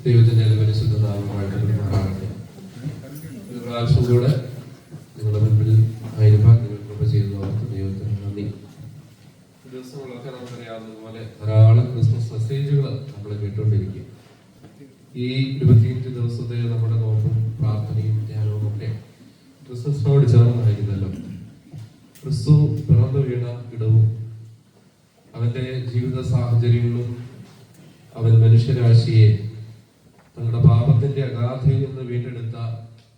ദൈവത്തിന്റെ പരിശുദ്ധ നാമമായിട്ട് പെരുമാറാകട്ടെ. ഒരു പ്രാവശ്യം കൂടെ നിങ്ങളുടെ മുൻപിൽ ആയിരിക്കാൻ നിങ്ങൾ കൃപ ചെയ്തു ഓർത്ത് ദൈവത്തിന് നന്ദി. ദിവസങ്ങളൊക്കെ നമുക്കറിയാവുന്നതുപോലെ ധാരാളം ക്രിസ്മസ് മെസ്സേജുകൾ നമ്മൾ കേട്ടുകൊണ്ടിരിക്കും. ഈ 25 ദിവസത്തെ നമ്മുടെ നോമ്പും പ്രാർത്ഥനയും ധ്യാനവും ഒക്കെ ക്രിസ്മസിനോട് ചേർന്നായിരുന്നല്ലോ. ക്രിസ്തു പിറന്നു വീണ ഇടവും അവന്റെ ജീവിത സാഹചര്യങ്ങളും അവൻ മനുഷ്യരാശിയെ തങ്ങളുടെ പാപത്തിന്റെ അഗാധയിൽ നിന്ന് വീണ്ടെടുത്ത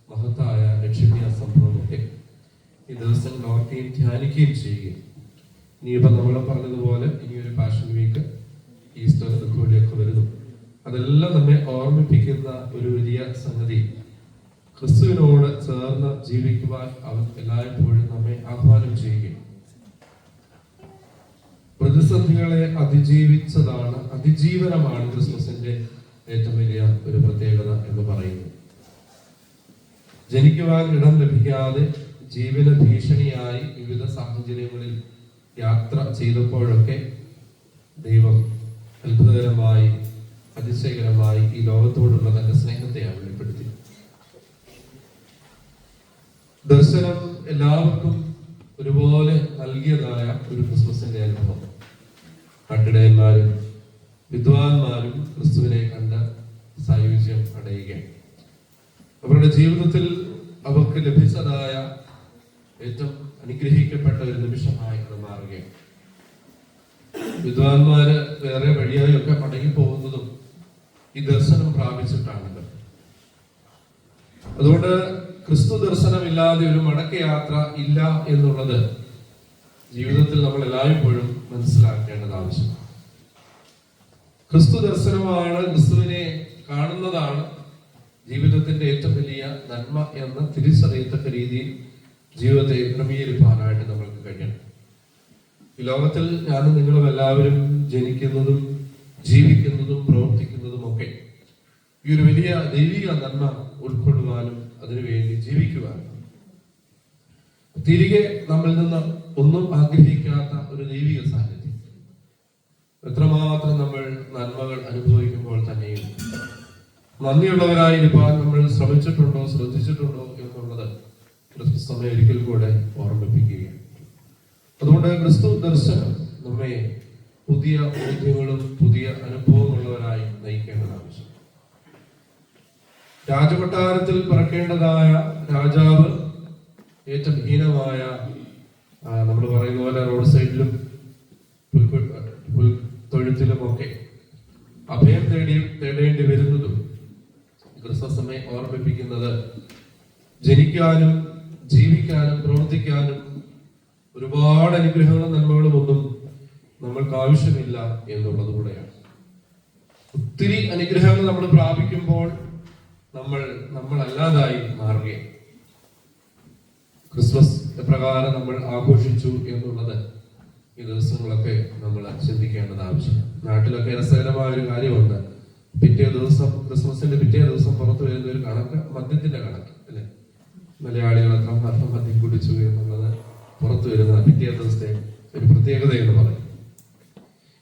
മഹത്തായ രക്ഷണീയ സംഭവമൊക്കെ ഈ ദിവസങ്ങൾ ഓർക്കുകയും ധ്യാനിക്കുകയും ചെയ്യുകയും ഇനിയിപ്പം നമ്മൾ പറഞ്ഞതുപോലെ ഇനിയൊരു പാഷൻ വീക്ക്, ഈസ്റ്റർ കൂടിയൊക്കെ വരുന്നു. അതെല്ലാം നമ്മെ ഓർമ്മിപ്പിക്കുന്ന ഒരു വലിയ സംഗതി, ക്രിസ്തുവിനോട് ചേർന്ന് ജീവിക്കുവാൻ അവൻ എല്ലായ്പ്പോഴും നമ്മെ ആഹ്വാനം ചെയ്യുകയും പ്രതിസന്ധികളെ അതിജീവനമാണ് ക്രിസ്മസിന്റെ ഏറ്റവും വലിയ ഒരു പ്രത്യേകത എന്ന് പറയുന്നത്. ജനിക്കുവാൻ ഇടം ലഭിക്കാതെ ജീവന ഭീഷണിയായി വിവിധ സാഹചര്യങ്ങളിൽ യാത്ര ചെയ്തപ്പോഴൊക്കെ ദൈവം അത്ഭുതകരമായി അതിശയകരമായി ഈ ലോകത്തോടുള്ള തന്റെ സ്നേഹത്തെയാണ് വെളിപ്പെടുത്തി. ദർശനം എല്ലാവർക്കും ഒരുപോലെ നൽകിയതായ ഒരു ക്രിസ്മസിന്റെ അനുഭവം. കട്ടിടയന്മാരും വിദ്വാൻമാരും ക്രിസ്തുവിനെ കണ്ട് സായുജ്യം അടയുകയാണ്. അവരുടെ ജീവിതത്തിൽ അവർക്ക് ലഭിച്ചതായ ഏറ്റവും അനുഗ്രഹിക്കപ്പെട്ട ഒരു നിമിഷമായി അത് മാറുകയാണ്. വിദ്വാൻമാര് വേറെ വഴിയായൊക്കെ മടങ്ങി പോകുന്നതും ഈ ദർശനം പ്രാപിച്ചിട്ടാണല്ലോ. അതുകൊണ്ട് ക്രിസ്തു ദർശനമില്ലാതെ ഒരു മടക്കയാത്ര ഇല്ല എന്നുള്ളത് ജീവിതത്തിൽ നമ്മൾ എല്ലായ്പ്പോഴും മനസ്സിലാക്കേണ്ടത് ആവശ്യമാണ്. ക്രിസ്തു ദർശനമാണ്, ക്രിസ്തുവിനെ കാണുന്നതാണ് ജീവിതത്തിന്റെ ഏറ്റവും വലിയ നന്മ എന്ന് തിരിച്ചറിയത്തക്ക രീതിയിൽ ജീവിതത്തെ ക്രമീകരിക്കാനായിട്ട് നമ്മൾക്ക് കഴിയണം. ഈ ലോകത്തിൽ ഞാനും നിങ്ങളും എല്ലാവരും ജനിക്കുന്നതും ജീവിക്കുന്നതും പ്രവർത്തിക്കുന്നതും ഒക്കെ ഈ ഒരു വലിയ ദൈവിക നന്മ ഉൾക്കൊള്ളുവാനും അതിനുവേണ്ടി ജീവിക്കുവാനും. തിരികെ നമ്മളിൽ നിന്ന് ഒന്നും ആഗ്രഹിക്കാത്ത ഒരു ദൈവിക സാന്നിധ്യം. എത്രമാത്രം നമ്മൾ നന്മകൾ അനുഭവിക്കുമ്പോൾ തന്നെയും നന്ദിയുള്ളവരായിരിക്കാൻ നമ്മൾ ശ്രമിച്ചിട്ടുണ്ടോ, ശ്രദ്ധിച്ചിട്ടുണ്ടോ എന്നുള്ളത് ക്രിസ്മസ് നമ്മെ ഒരിക്കൽ കൂടെ ഓർമ്മിപ്പിക്കുകയാണ്. അതുകൊണ്ട് ക്രിസ്തു ദർശനം നമ്മെ പുതിയ ബോധ്യങ്ങളും പുതിയ അനുഭവമുള്ളവരായി നയിക്കേണ്ടത് ആവശ്യം. രാജകൊട്ടാരത്തിൽ പറക്കേണ്ടതായ രാജാവ് ഏറ്റവും ഹീനമായ, നമ്മൾ പറയുന്ന പോലെ റോഡ് സൈഡിലും തൊഴുത്തിലും ഒക്കെ അഭയം തേടേണ്ടി വരുന്നതും ക്രിസ്മസ് നമ്മെ ഓർമ്മിപ്പിക്കുന്നത് ജനിക്കാനും ജീവിക്കാനും പ്രവർത്തിക്കാനും ഒരുപാട് അനുഗ്രഹങ്ങളും നന്മകളും ഒന്നും നമ്മൾക്ക് ആവശ്യമില്ല എന്നുള്ളത് കൂടെയാണ്. ഒത്തിരി അനുഗ്രഹങ്ങൾ നമ്മൾ പ്രാപിക്കുമ്പോൾ നമ്മൾ അല്ലാതായി മാറുകയാണ്. ക്രിസ്മസ് എപ്രകാരം നമ്മൾ ആഘോഷിച്ചു എന്നുള്ളത് ഈ ദിവസങ്ങളൊക്കെ നമ്മൾ ചിന്തിക്കേണ്ടത് ആവശ്യമാണ്. നാട്ടിലൊക്കെ രസകരമായ ഒരു കാര്യമുണ്ട്. ക്രിസ്മസിന്റെ പിറ്റേ ദിവസം പുറത്തു വരുന്ന ഒരു കണക്ക്, മദ്യത്തിന്റെ കണക്ക് അല്ലെ, മലയാളികൾ എത്ര വർഷം മദ്യം കുടിച്ചു എന്നുള്ളത് പുറത്തു വരുന്ന പിറ്റേ ദിവസത്തെ ഒരു പ്രത്യേകത എന്ന് പറയും.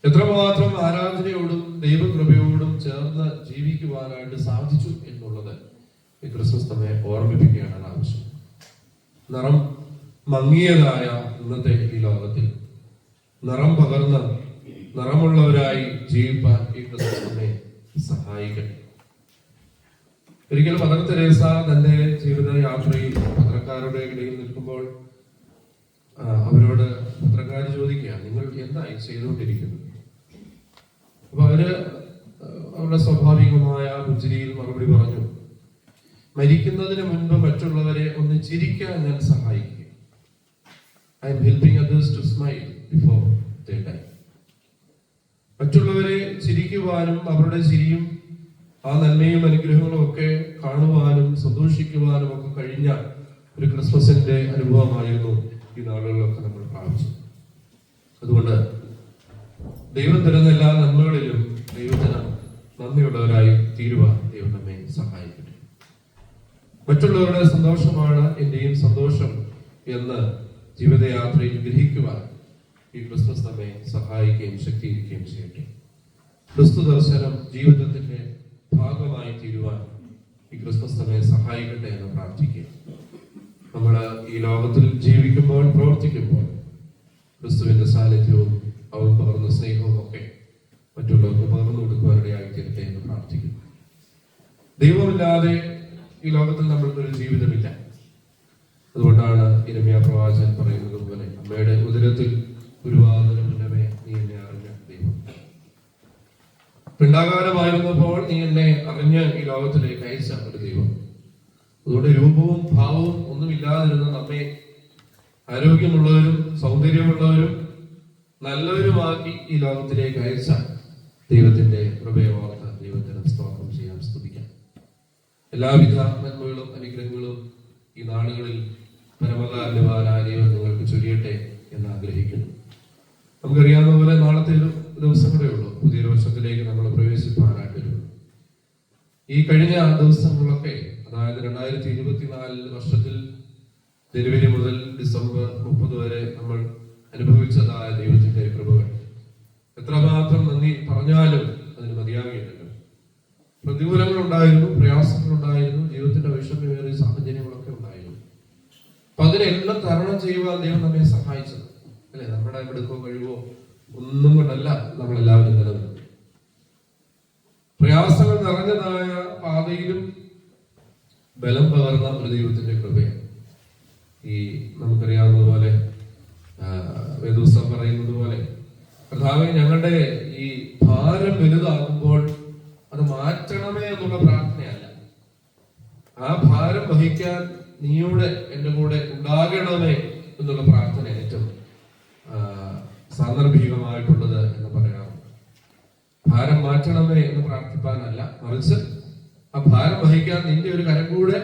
എത്രമാത്രം ആരാധനയോടും ദൈവകൃപയോടും ചേർന്ന് ജീവിക്കുവാനായിട്ട് സാധിച്ചു എന്നുള്ളത് ഈ ക്രിസ്മസ് നമ്മെ ഓർമ്മിപ്പിക്കുകയാണ് ആവശ്യം. നിറം മങ്ങിയതായ ഇന്നത്തെ ഈ ലോകത്തിൽ നിറം പകർന്ന് നിറമുള്ളവരായി ജീവിപ്പാൻ ഈ ക്രിസ്മസ് നമ്മെ സഹായിക്കട്ടെ. ഒരിക്കലും മദർ തെരേസ തന്റെ ജീവിത യാത്രയിൽ പത്രക്കാരുടെ ഇടയിൽ നിൽക്കുമ്പോൾ അവരോട് പത്രക്കാർ ചോദിക്കുക, നിങ്ങൾ എന്തായി ചെയ്തുകൊണ്ടിരിക്കുന്നത്? അപ്പൊ അവരുടെ സ്വാഭാവികമായ പുഞ്ചിരിയിൽ മറുപടി പറഞ്ഞു, മരിക്കുന്നതിന് മുൻപ് മറ്റുള്ളവരെ ഒന്ന് ചിരിക്കാൻ ഞാൻ സഹായിക്കുക. I'm helping others to smile before they die. മറ്റുള്ളവരെ ചിരിക്കുവാനും അവരുടെ ചിരിയും ആ നന്മയും അനുഗ്രഹങ്ങളും ഒക്കെ കാണുവാനും സന്തോഷിക്കുവാനും ഒക്കെ കഴിഞ്ഞ ഒരു ക്രിസ്മസിന്റെ അനുഭവമായിരുന്നു ഈ നാളുകളിലൊക്കെ നമ്മൾ പ്രാപിച്ചത്. അതുകൊണ്ട് ദൈവം തരുന്ന എല്ലാ നന്മകളിലും ദൈവത്തിന് നന്ദിയുള്ളവരായി തീരുവാൻ ദൈവം നമ്മെ സഹായിക്കട്ടെ. മറ്റുള്ളവരുടെ സന്തോഷമാണ് എന്റെയും സന്തോഷം എന്ന് ജീവിതയാത്രയിൽ ഗ്രഹിക്കുവാൻ ഈ ക്രിസ്മസ് നമ്മെ സഹായിക്കുകയും ശക്തിയിരിക്കുകയും ചെയ്യട്ടെ. ക്രിസ്തു ദർശനം ജീവിതത്തിന്റെ ഭാഗമായി ക്രിസ്മസ് നമ്മെ സഹായിക്കട്ടെ എന്ന് പ്രാർത്ഥിക്കുക. നമ്മൾ ഈ ലോകത്തിൽ ജീവിക്കുമ്പോൾ, പ്രവർത്തിക്കുമ്പോൾ ക്രിസ്തുവിന്റെ സാന്നിധ്യവും അവൻ പകർന്ന സ്നേഹവും ഒക്കെ മറ്റുള്ളവർക്ക് പകർന്നു കൊടുക്കുവാനിടയായി തീരട്ടെ എന്ന് പ്രാർത്ഥിക്കുന്നു. ദൈവമില്ലാതെ ഈ ലോകത്തിൽ നമ്മൾക്കൊരു ജീവിതമില്ല. അതുകൊണ്ടാണ് യിരെമ്യാ പ്രവാചകൻ പറയുന്നത് പോലെ, അമ്മയുടെ ഉദരത്തിൽ ഉരുവാകുന്നതിന് മുന്നമേ നീ എന്നെ അറിഞ്ഞ ദൈവം. പിണ്ടാകാരമായിരുന്നപ്പോൾ നീ എന്നെ അറിഞ്ഞ് ഈ ലോകത്തിലേക്ക് അയച്ച ഒരു ദൈവം. അതുകൊണ്ട് രൂപവും ഭാവവും ഒന്നുമില്ലാതിരുന്ന നമ്മെ ആരോഗ്യമുള്ളവരും സൗന്ദര്യമുള്ളവരും നല്ലവരുമാക്കി ഈ ലോകത്തിലേക്ക് അയച്ച ദൈവത്തിന്റെ കൃപയെ ഓർത്ത് ദൈവത്തിന് സ്തോത്രം ചെയ്യാം, സ്തുതിക്കാം. എല്ലാവിധ നന്മകളും അനുഗ്രഹങ്ങളും ഈ നാളുകളിൽ പരമകാരണവാനായ ദൈവം നിങ്ങൾക്ക് ചൊരിയട്ടെ എന്ന് ആഗ്രഹിക്കുന്നു. നമുക്കറിയാവുന്ന പോലെ നാളത്തെ ഒരു ദിവസം കൂടെ ഉള്ളൂ പുതിയൊരു വർഷത്തിലേക്ക് നമ്മൾ പ്രവേശിപ്പാനായിട്ട് വരുന്നു. ഈ കഴിഞ്ഞ ദിവസങ്ങളൊക്കെ, അതായത് 2024 വർഷത്തിൽ ജനുവരി മുതൽ ഡിസംബർ 30 വരെ നമ്മൾ അനുഭവിച്ചതായ ദൈവത്തിന്റെ കൃപകൾ എത്രമാത്രം നന്ദി പറഞ്ഞാലും അതിന് മതിയാകില്ലല്ലോ. പ്രതികൂലങ്ങൾ ഉണ്ടായിരുന്നു, പ്രയാസങ്ങൾ ഉണ്ടായിരുന്നു, ജീവിതത്തിന്റെ വിഷമമേറിയ സാഹചര്യങ്ങളൊക്കെ ഉണ്ടായിരുന്നു. അപ്പൊ അതിനെല്ലാം തരണം ചെയ്യുവാൻ ദൈവം നമ്മെ സഹായിച്ചത് അല്ലെ. നമ്മുടെ എടുക്കോ കഴിവോ ഒന്നും കൊണ്ടല്ല നമ്മളെല്ലാവരും നിലനിൽക്കുന്നത്. പ്രയാസങ്ങൾ നിറഞ്ഞതായ പാതയിലും ബലം പകർന്ന ഒരു ദൈവത്തിന്റെ കൃപയാണ്. ഈ നമുക്കറിയാവുന്ന പോലെ വേദപുസ്തകം പറയുന്നത് പോലെ, കർത്താവേ ഞങ്ങളുടെ ഈ ഭാരം വലുതാകുമ്പോൾ അത് മാറ്റണമേ എന്നുള്ള പ്രാർത്ഥനയല്ല, ആ ഭാരം വഹിക്കാൻ നീയുടെ എൻ്റെ കൂടെ ഉണ്ടാകണമേ എന്നുള്ള പ്രാർത്ഥന ഏറ്റവും സാന്ദർഭികമായിട്ടുള്ളത് എന്ന് പറയാം. ഭാരം മാറ്റണമേ എന്ന് പ്രാർത്ഥിപ്പാനല്ല, മറിച്ച് ആ ഭാരം വഹിക്കാൻ നിന്റെ ഒരു കരം കൂടെ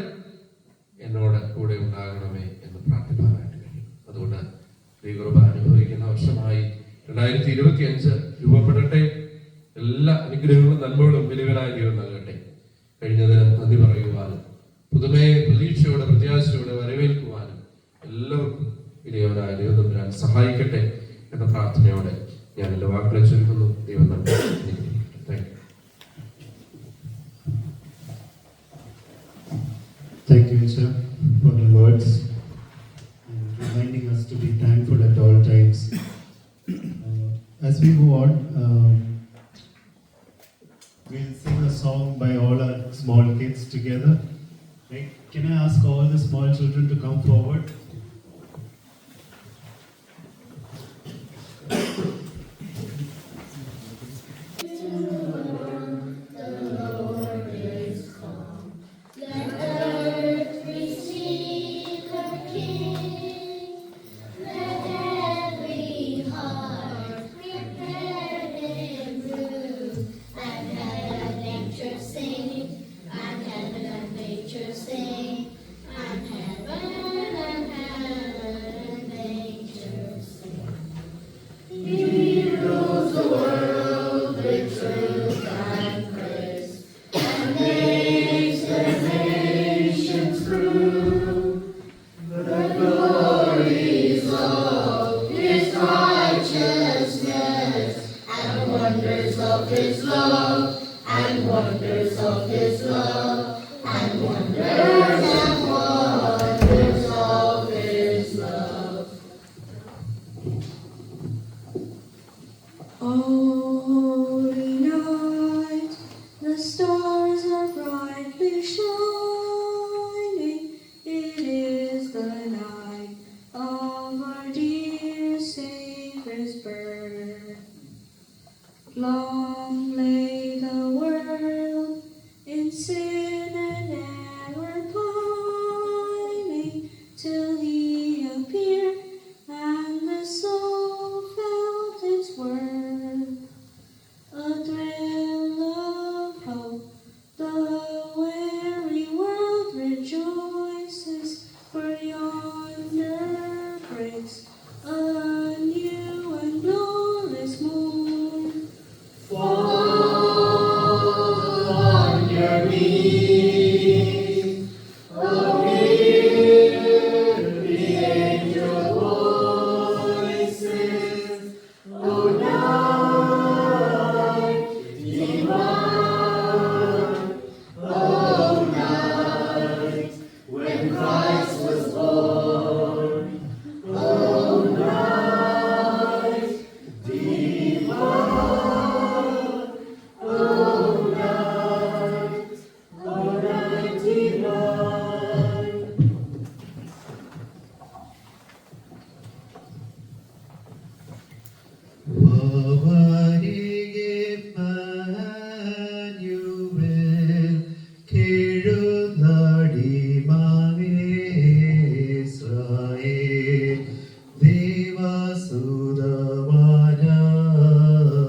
എന്നോട് കൂടെ ഉണ്ടാകണമേ എന്ന് പ്രാർത്ഥിപ്പാനായിട്ട് കഴിയും. അതുകൊണ്ട് ദൈവകൃപ അനുഭവിക്കുന്ന വർഷമായി 2025 രൂപപ്പെടട്ടെ. എല്ലാ അനുഗ്രഹങ്ങളും നന്മകളും വലിയവനായ ദൈവം നൽകട്ടെ. കഴിഞ്ഞതിന് നന്ദി പറയുവാനും പുതുമയെ പ്രതീക്ഷയോടെ പ്രത്യാശയോടെ വരവേൽക്കുവാനും എല്ലാവർക്കും വലിയവനായ ദൈവം തമ്പുരാൻ സഹായിക്കട്ടെ എന്ന പ്രാർത്ഥനയോടെ ഞാൻ എൻ്റെ വാക്കുകളെ ചുരുക്കുന്നു. ദൈവം നന്ദി. Thank you, sir, for the words and reminding us to be thankful at all times. As we move on, we'll sing a song by all our small kids together. Right? Can I ask all the small children to come forward? Long lay the world in sin and ever pining, till he appeared and the soul felt its worth. A thrill of hope, the weary world rejoices, for yonder breaks a new and glorious morn. കേഴുന്നടിമാനേസ്രായേൽ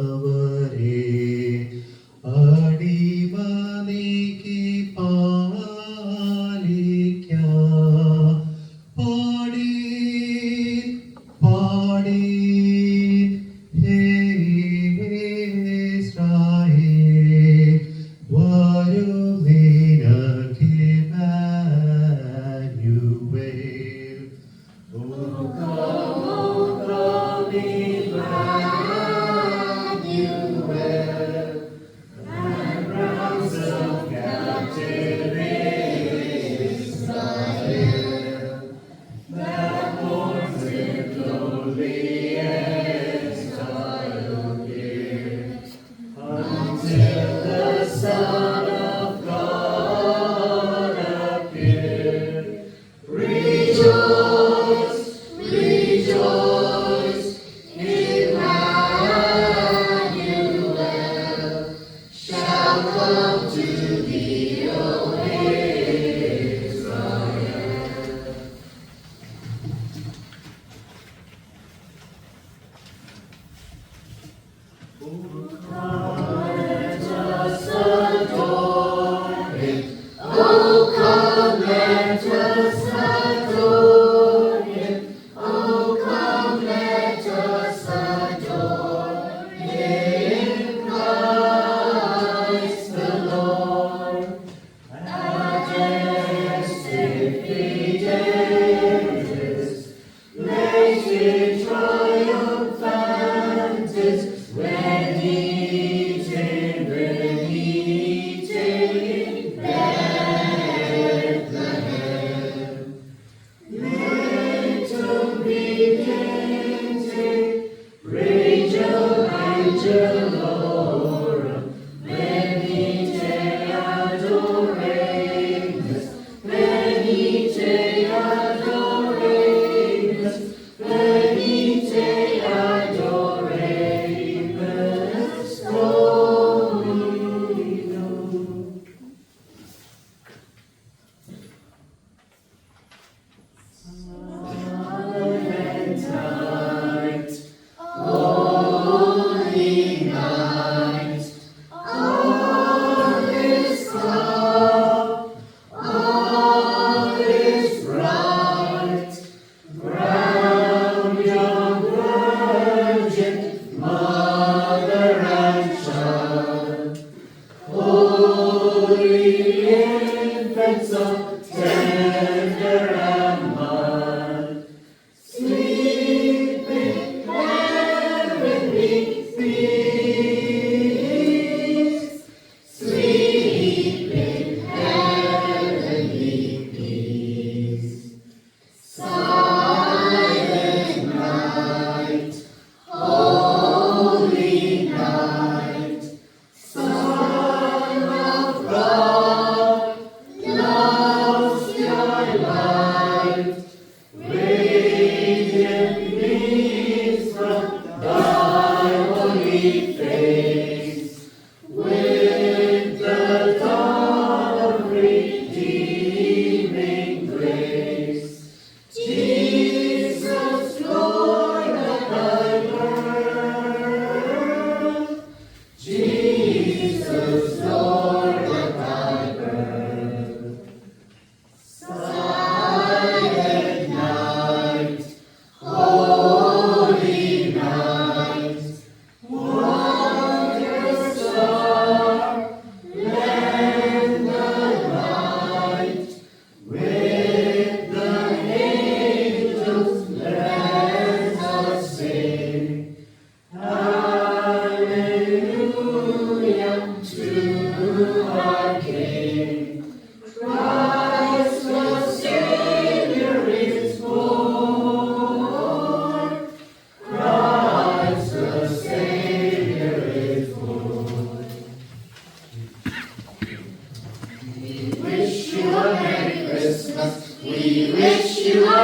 ദേവസുതവാനവരെ അടിമ നീക്കി പാലിക്കാം. പാടി പാടി ഹേ Israel വരും നിനക്ക് Emmanuel. ഓ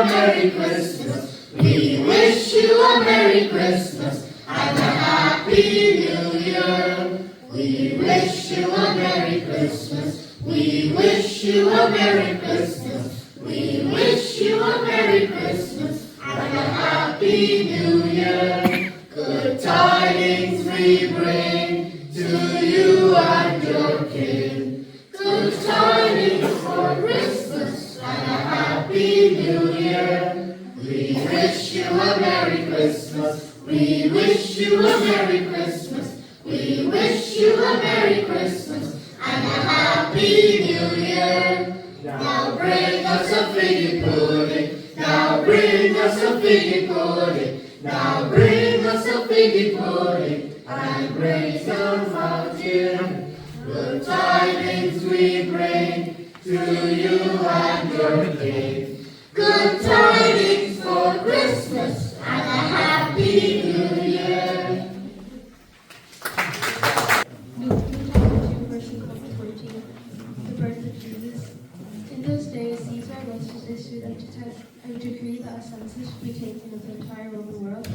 Merry Christmas. We wish you a Merry Christmas and a Happy New Year. We wish you a Merry Christmas. We We wish you a Merry Christmas. We wish you a Merry Christmas and a Happy New Year. Good tidings we bring to you and your King. Good tidings for Christmas and a Happy New Year. We wish you a Merry Christmas. We wish you a Merry Christmas. We wish you a Merry Christmas and a Happy New Year. Now bring us a figgy pudding. Now bring us a figgy pudding. Now bring us a figgy pudding and grace of our dear. Good tidings we bring to you and your King. Good tidings for Christmas and a Happy New Year. Luke chapter 2, verses 1 to 14, the birth of Jesus. In those days, Caesar Augustus issued a decree that a census should be taken of the entire Roman world.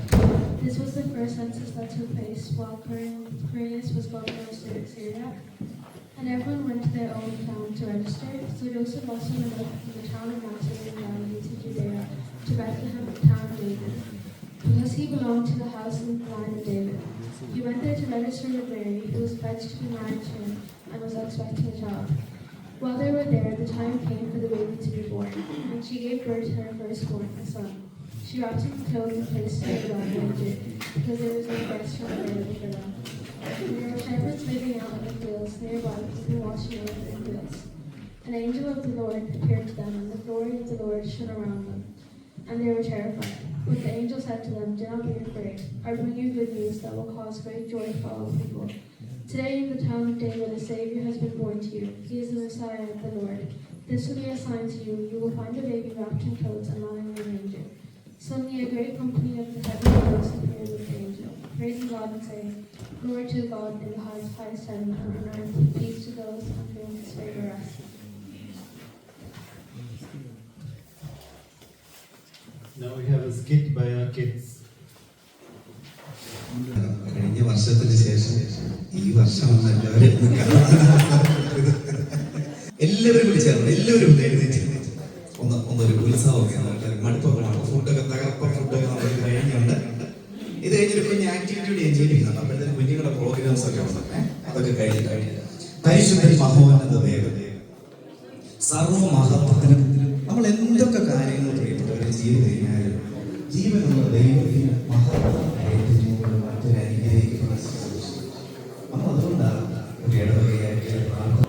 This was the first census that took place while Quirinius was governor of Syria, and everyone went to their own town to register. So Joseph also went up from the town of Nazareth in Galilee to Judea, to Bethlehem, the town of David, because he belonged to the house and line of David. He went there to register with Mary, who was pledged to be married to him and was expecting a child. While they were there, the time came for the baby to be born, and she gave birth to her firstborn, a son. She wrapped him in clothes and placed him in a manger, because there was no restaurant available for them. There were shepherds living out in the fields nearby, keeping watching over their fields. An angel of the Lord appeared to them, and the glory of the Lord shone around them, and they were terrified. But the angel said to them, "Do not be afraid. I bring you good news that will cause great joy for all people. Today in the town of David a Savior has been born to you. He is the Messiah, the Lord. This will be a sign to you. You will find a baby wrapped in clothes and lying in a manger." Suddenly a great company of the heavenly hosts appeared with the angel, praising God and saying, "Glory to God in the highest heaven, and on earth peace to those on whom his favor rests." Now we have a skit by our kids. കഴിഞ്ഞ വർഷത്തിന് ശേഷം ഈ വർഷമാണ് എല്ലാവരും വിളിച്ചായിരുന്നു. എല്ലാവരും എഴുന്നേറ്റ് ഒന്നൊരു ഉത്സവമൊക്കെ മടുപ്പൊക്കെ ഫുഡൊക്കെ തകർപ്പ ഫുഡൊക്കെ നമുക്ക് കഴിഞ്ഞുണ്ട്. ഇത് കഴിഞ്ഞൊരു കുഞ്ഞ് ആക്ടിവിറ്റി ഞാൻ ചെയ്യിപ്പിക്കുന്നുണ്ട്. അപ്പോഴത്തേക്ക് കുഞ്ഞുങ്ങളുടെ പ്രോഗ്രാംസ് ഒക്കെ ഉണ്ട്. അതൊക്കെ കഴിഞ്ഞിട്ട് പരിശുദ്ധ മഹോന്നത ദേവൻ സർവമഹത്വത്തിനും നമ്മൾ എന്തൊക്കെ കാര്യങ്ങൾ പ്രിയപ്പെട്ടവരെ ചെയ്തു കഴിഞ്ഞാലും ജീവനുള്ള ദൈവത്തിന് മഹത്വം മറ്റൊരനുഗ്രഹിക്കുന്ന നമ്മൾ അതുകൊണ്ടാണ് ഒരു ഇടവകയായിട്ട് പ്രാർത്ഥന.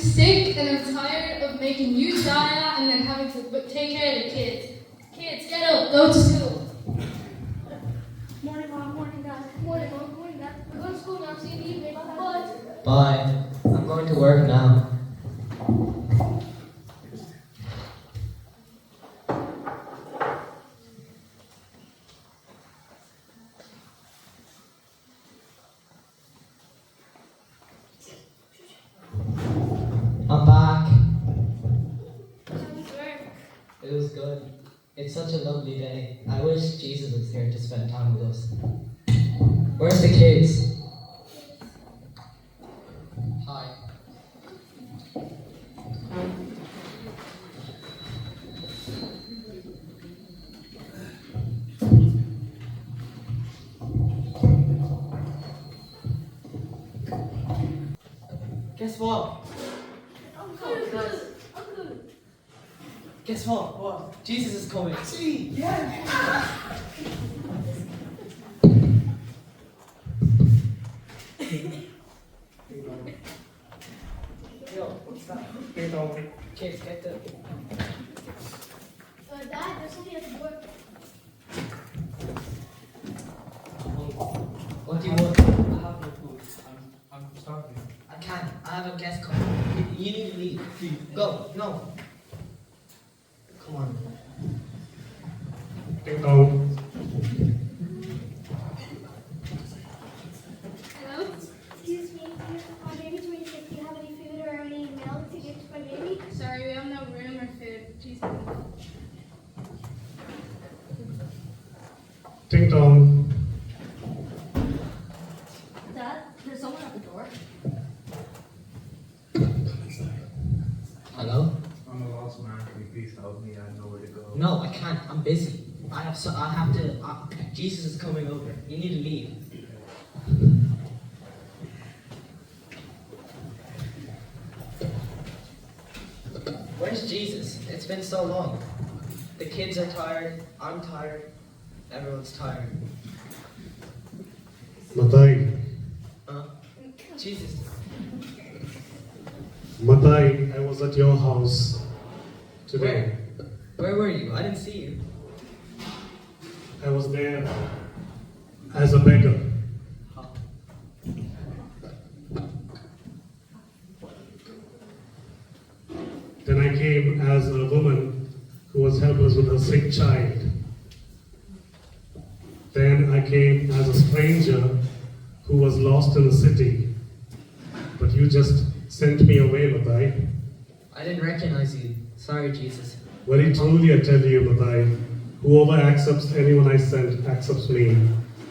sick and I'm tired of making you tired and then having to take care of the kids. Kids, get up, go to school. Morning, Mom. Morning, Dad. Morning, Mom. Morning, Dad. We're going to school now. See you in the evening. Bye. Bye. I'm going to work now. I'm back. It was good. It's such a lovely day. I wish Jesus was here to spend time with us. Where's the kids? Hi. Guess what? Guess what? What? Jesus is coming. See? Yeah. Yo, what's that? Kids, get the. Dad, there's something at the door. What do you want? I have no food. I'm starving. I can't. I have a guest coming. You need to leave. Go. No. Come on. Ding dong. Hello? Excuse me, on baby 26, do you have any food or any milk to give to my baby? Sorry, we have no room or food. Please. Ding dong. Dad, there's someone at the door. Hello? I'm a lost man. Can you please help me? I know where to go. No, I can't. I'm busy. I have to. Jesus is coming over. You need to leave. Where's Jesus? It's been so long. The kids are tired. I'm tired. Everyone's tired. Matai. Jesus. Matai, I was at your house today. Where were you? I didn't see you. I was there as a beggar. Then I came as a woman who was helpless with a sick child. Then I came as a stranger who was lost in the city. But you just sent me away, Matai. I didn't recognize you. Sorry, Jesus. Very truly I tell you, Matai, whoever accepts anyone I sent accepts me.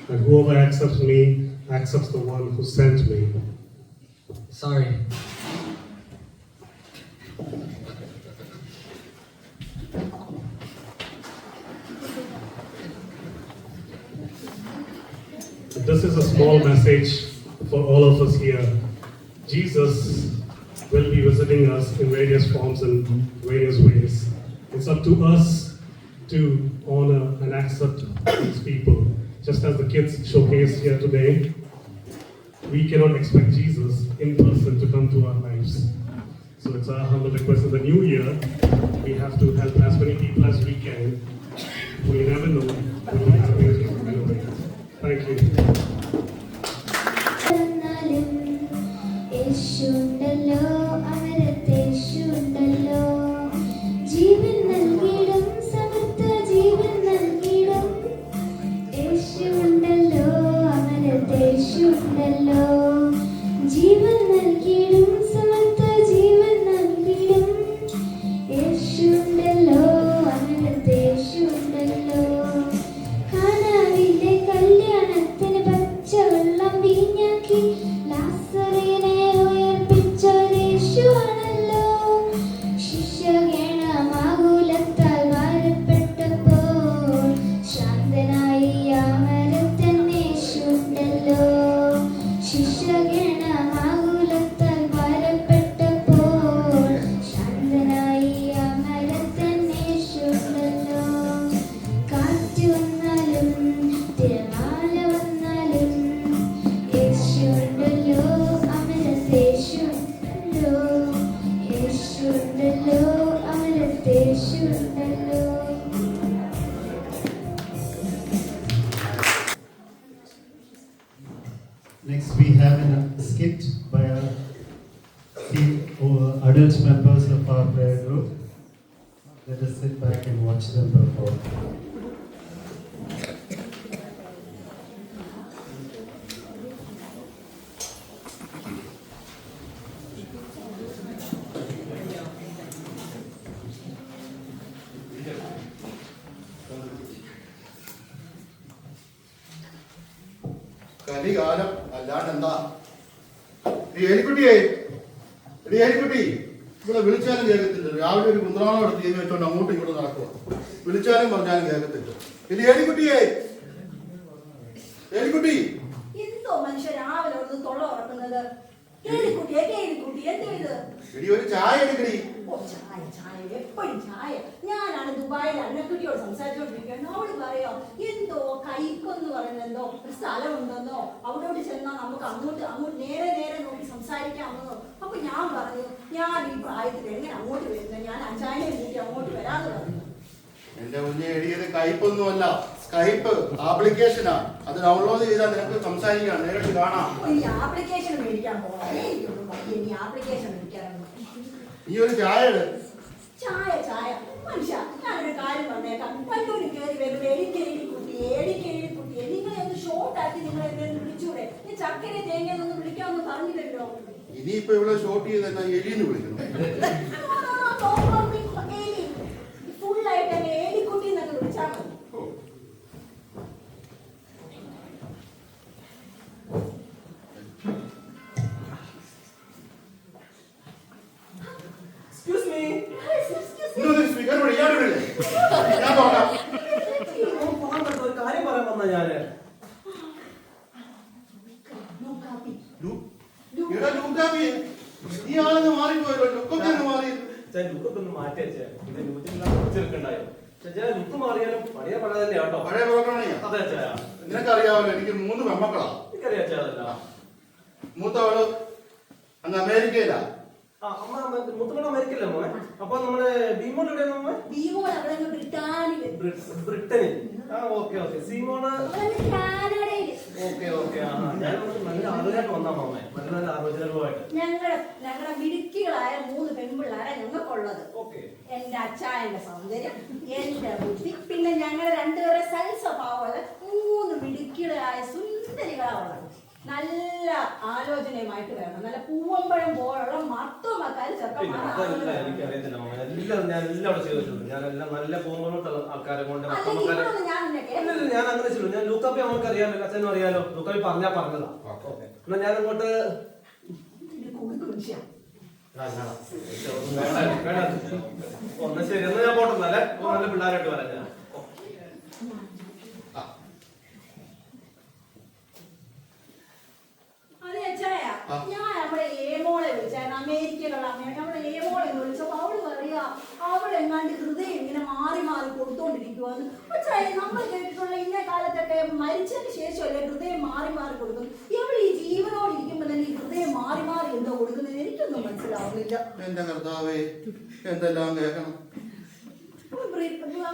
And whoever accepts me accepts the one who sent me. Sorry. This is a small message for all of us here. Jesus will be visiting us in various forms and various ways. It's up to us to honor and accept these people. Just as the kids showcased here today, we cannot expect Jesus in person to come to our lives. So it's our humble request in the new year, we have to help as many people as we can. We never know what will happen in a way. Thank you. യേശുണ്ടല്ലോ അമരത്തെ യേശുണ്ടല്ലോ ജീവൻ നൽകിയിടും സമർത്ഥ ജീവൻ നൽകിയിടും യേശുണ്ടല്ലോ അമരത്തെ യേശുണ്ടല്ലോ ജീവൻ നൽകിയിടും സമർത്ഥ ജീവൻ നൽകിയിടും യേശുണ്ടല്ലോ അമരത്തെ യേശുണ്ടല്ലോ കാനാവിലെ കല്യാണത്തിന് പച്ചവെള്ളം വീഞ്ഞാക്കി ലാസറിനെ ഉയർപ്പിച്ചൊരേശുവാണല്ലോ ശിഷ്യഗണമാകുലത്താൽ ഭാരപ്പെട്ടപ്പോൾ ശാന്തനായി ആ മരത്തൻ യേശുണ്ടല്ലോ ശിഷ്യഗണമാകുലത്താൽ ഭാരപ്പെട്ടപ്പോൾ ശാന്തനായി ആ മരത്തൻ യേശുണ്ടല്ലോ കാറ്റ് വന്നാലും തിരമാല വന്നാലും യേശുണ്ടല്ലോ അമരത്തെ യേശുണ്ടല്ലോ Next, we have a skit by a few adult members of our prayer group. Let us sit back and watch them perform. കലികാലം അല്ലാണ്ട് എന്താ? എലിക്കുട്ടിയെ, എലിക്കുട്ടി, ഇവിടെ വിളിച്ചാലും കേൾക്കത്തില്ല. രാവിലെ ഒരു കുന്ത്രാണം എടുത്ത് ചെയ്ത് വെച്ചോണ്ട് അങ്ങോട്ടും ഇങ്ങോട്ടും നടക്കുക. വിളിച്ചാലും പറഞ്ഞാലും കേൾക്കത്തില്ല. എലിക്കുട്ടിയെ, എലിക്കുട്ടി. എന്തോ മനുഷ്യൻ രാവിലെ ഒന്ന് തൊള്ള ഉറക്കുന്നത്? കേളിക്കുട്ടിയെ, കേളിക്കുട്ടി, എന്തോ ഇത്? എടി ഒരു ചായ എടുക്കടി. ഓ ചായ, ചായ, എപ്പോഴും ചായ. ഞാനാണ് ദുബായിൽ അന്നക്കുട്ടിയോട് സംസാരിച്ചോണ്ടിരിക്കുകയാണ്. അവള് പറയോ എന്തോ കൈക്കൊന്ന് പറയുന്നത് എന്തോ ഒരു സ്ഥലമുണ്ടെന്നോ അവിടോട്ട് ചെന്നാൽ നമുക്ക് അങ്ങോട്ട് നേരെ നേരെ നോക്കി സംസാരിക്കാമെന്നോ. അപ്പൊ ഞാൻ പറഞ്ഞു ഞാൻ ഈ പ്രായത്തിൽ എങ്ങനെ അങ്ങോട്ട് വരുന്നത്, ഞാൻ അഞ്ചായിരം കൂട്ടി അങ്ങോട്ട് വരാന്ന് പറഞ്ഞു. എന്റെ കുഞ്ഞെ എടിയത് കയ്പൊന്നുമല്ല, സ്കൈപ്പ് ആപ്ലിക്കേഷനാ. അത് ഡൗൺലോഡ് ചെയ്താൽ നിനക്ക് സംസാരിക്കാം, നേരിട്ട് കാണാം. ഈ ആപ്ലിക്കേഷൻ മേടിക്കാൻ പോകാം. ഈ ആപ്ലിക്കേഷൻ മേടിക്കാറുണ്ട്. നീ ഒരു ചായ എടു. ചായ ചായ മനുഷ്യ, ഞാനൊരു കാര്യം പറഞ്ഞേക്കാം. പണ്ടൂര് കയറി വരുമ്പോ എടിക്കേഴിക്കുട്ടിയെ നിങ്ങളെ ഒന്ന് ഷോർട്ടാക്കി നിങ്ങളെ എന്നെ വിളിച്ചൂടെ? ഈ ചക്കരെ തേങ്ങയൊന്നും വിളിക്കാമെന്ന് പറഞ്ഞില്ലല്ലോ. ഇനിയിപ്പോ ഇവിടെ ഷോർട്ട് ചെയ്ത് തന്നെ എലിന്ന് വിളിക്കണം. ഫുള്ളായിട്ട് എന്നെ ഏടിക്കുട്ടി എന്നൊക്കെ വിളിച്ചാൽ മതി. കാര്യം പറയാൻ വന്ന ഞാന് ലുക്കൊക്കെ ഒന്ന് മാറ്റി വെച്ചേ. ഇത് ലുക്കെണ്ടായോ? ലുക്ക് മാറിയാലും പഴയ പഴയ തന്നെ കേട്ടോ. പഴയ അതെ ചായ. നിനക്കറിയാമല്ലോ എനിക്ക് 3 പെമ്മക്കളാ. എനിക്കറിയാം ചായ. അതല്ല മൂത്തവള് അങ്ങ് അമേരിക്കയിലാ. മുത്തമ്മ അമേരിക്കല്ലേ മോനെ? അപ്പൊ നമ്മുടെ ബീമോൾ എവിടെയാണ് മോനെ? ബീമോൾ അവിടെ ബ്രിട്ടാനില്. ബ്രിട്ടനിൽ. ആ ഓക്കെ ഓക്കെ. സീമോള് കാനഡയില്. Okay okay. ഞാൻ നല്ല ആലോചന വന്നാ മോനെ, നല്ല നല്ല ആലോചനകളുമായിട്ട്. ഞങ്ങളുടെ മിടുക്കികളായ 3 പെൺപിള്ളേരാ ഞങ്ങൾക്കുള്ളത്. എന്റെ അച്ചായന്റെ സൗന്ദര്യം, എന്റെ ബുദ്ധി, പിന്നെ ഞങ്ങളുടെ 2 പേരെ സൽസ്വഭാവമുള്ള 3 മിടുക്കികളായ സുന്ദരികളാണ്. നല്ല ആലോചനയുമായിട്ട് വേണം. നല്ല പൂവമ്പഴം പോലുള്ള മത്തുമക്കാർ എനിക്കറിയത്തില്ല മോനെ. എല്ലാം ഞാൻ എല്ലാം അവിടെ ചെയ്തിട്ടുണ്ട്. ഞാൻ എല്ലാം നല്ല പൂമ്പോഴത്തെ ആൾക്കാരെ കൊണ്ട് ഞാൻ അങ്ങനെ ചെയ്തു. ഞാൻ ലൂക്കാപ്പി അവർക്ക് അറിയാമല്ലോ, അച്ഛനും അറിയാലോ. ലൂക്കാപ്പി പറഞ്ഞതാ. എന്നാ ഞാൻ അങ്ങോട്ട് ഒന്ന് ശരി. എന്നാ ഞാൻ പോട്ടെന്നല്ലേ, നല്ല പിള്ളേരായിട്ട് വരാം ഞാൻ. ഞാൻ നമ്മുടെ ഏമോളെ വിളിച്ചായിരുന്നു. അമേരിക്കയിലുള്ള നമ്മുടെ ഏമോളെ വിളിച്ചപ്പോ അവള് പറയാ അവളെങ്ങാണ്ട് ഹൃദയം ഇങ്ങനെ മാറി മാറി കൊടുത്തോണ്ടിരിക്കുവാന്ന്. പക്ഷേ നമ്മൾ കേട്ടിട്ടുള്ള ഇന്ന കാലത്തൊക്കെ മരിച്ചതിന് ശേഷമല്ലേ ഹൃദയം മാറി മാറി കൊടുക്കും. ഇവൾ ഈ ജീവനോട് ഇരിക്കുമ്പോൾ തന്നെ ഈ ഹൃദയം മാറി മാറി എന്തോ കൊടുക്കുന്നത് എനിക്കൊന്നും മനസ്സിലാവുന്നില്ല. എന്റെ കർത്താവേ, എന്തെല്ലാം കേൾക്കണം.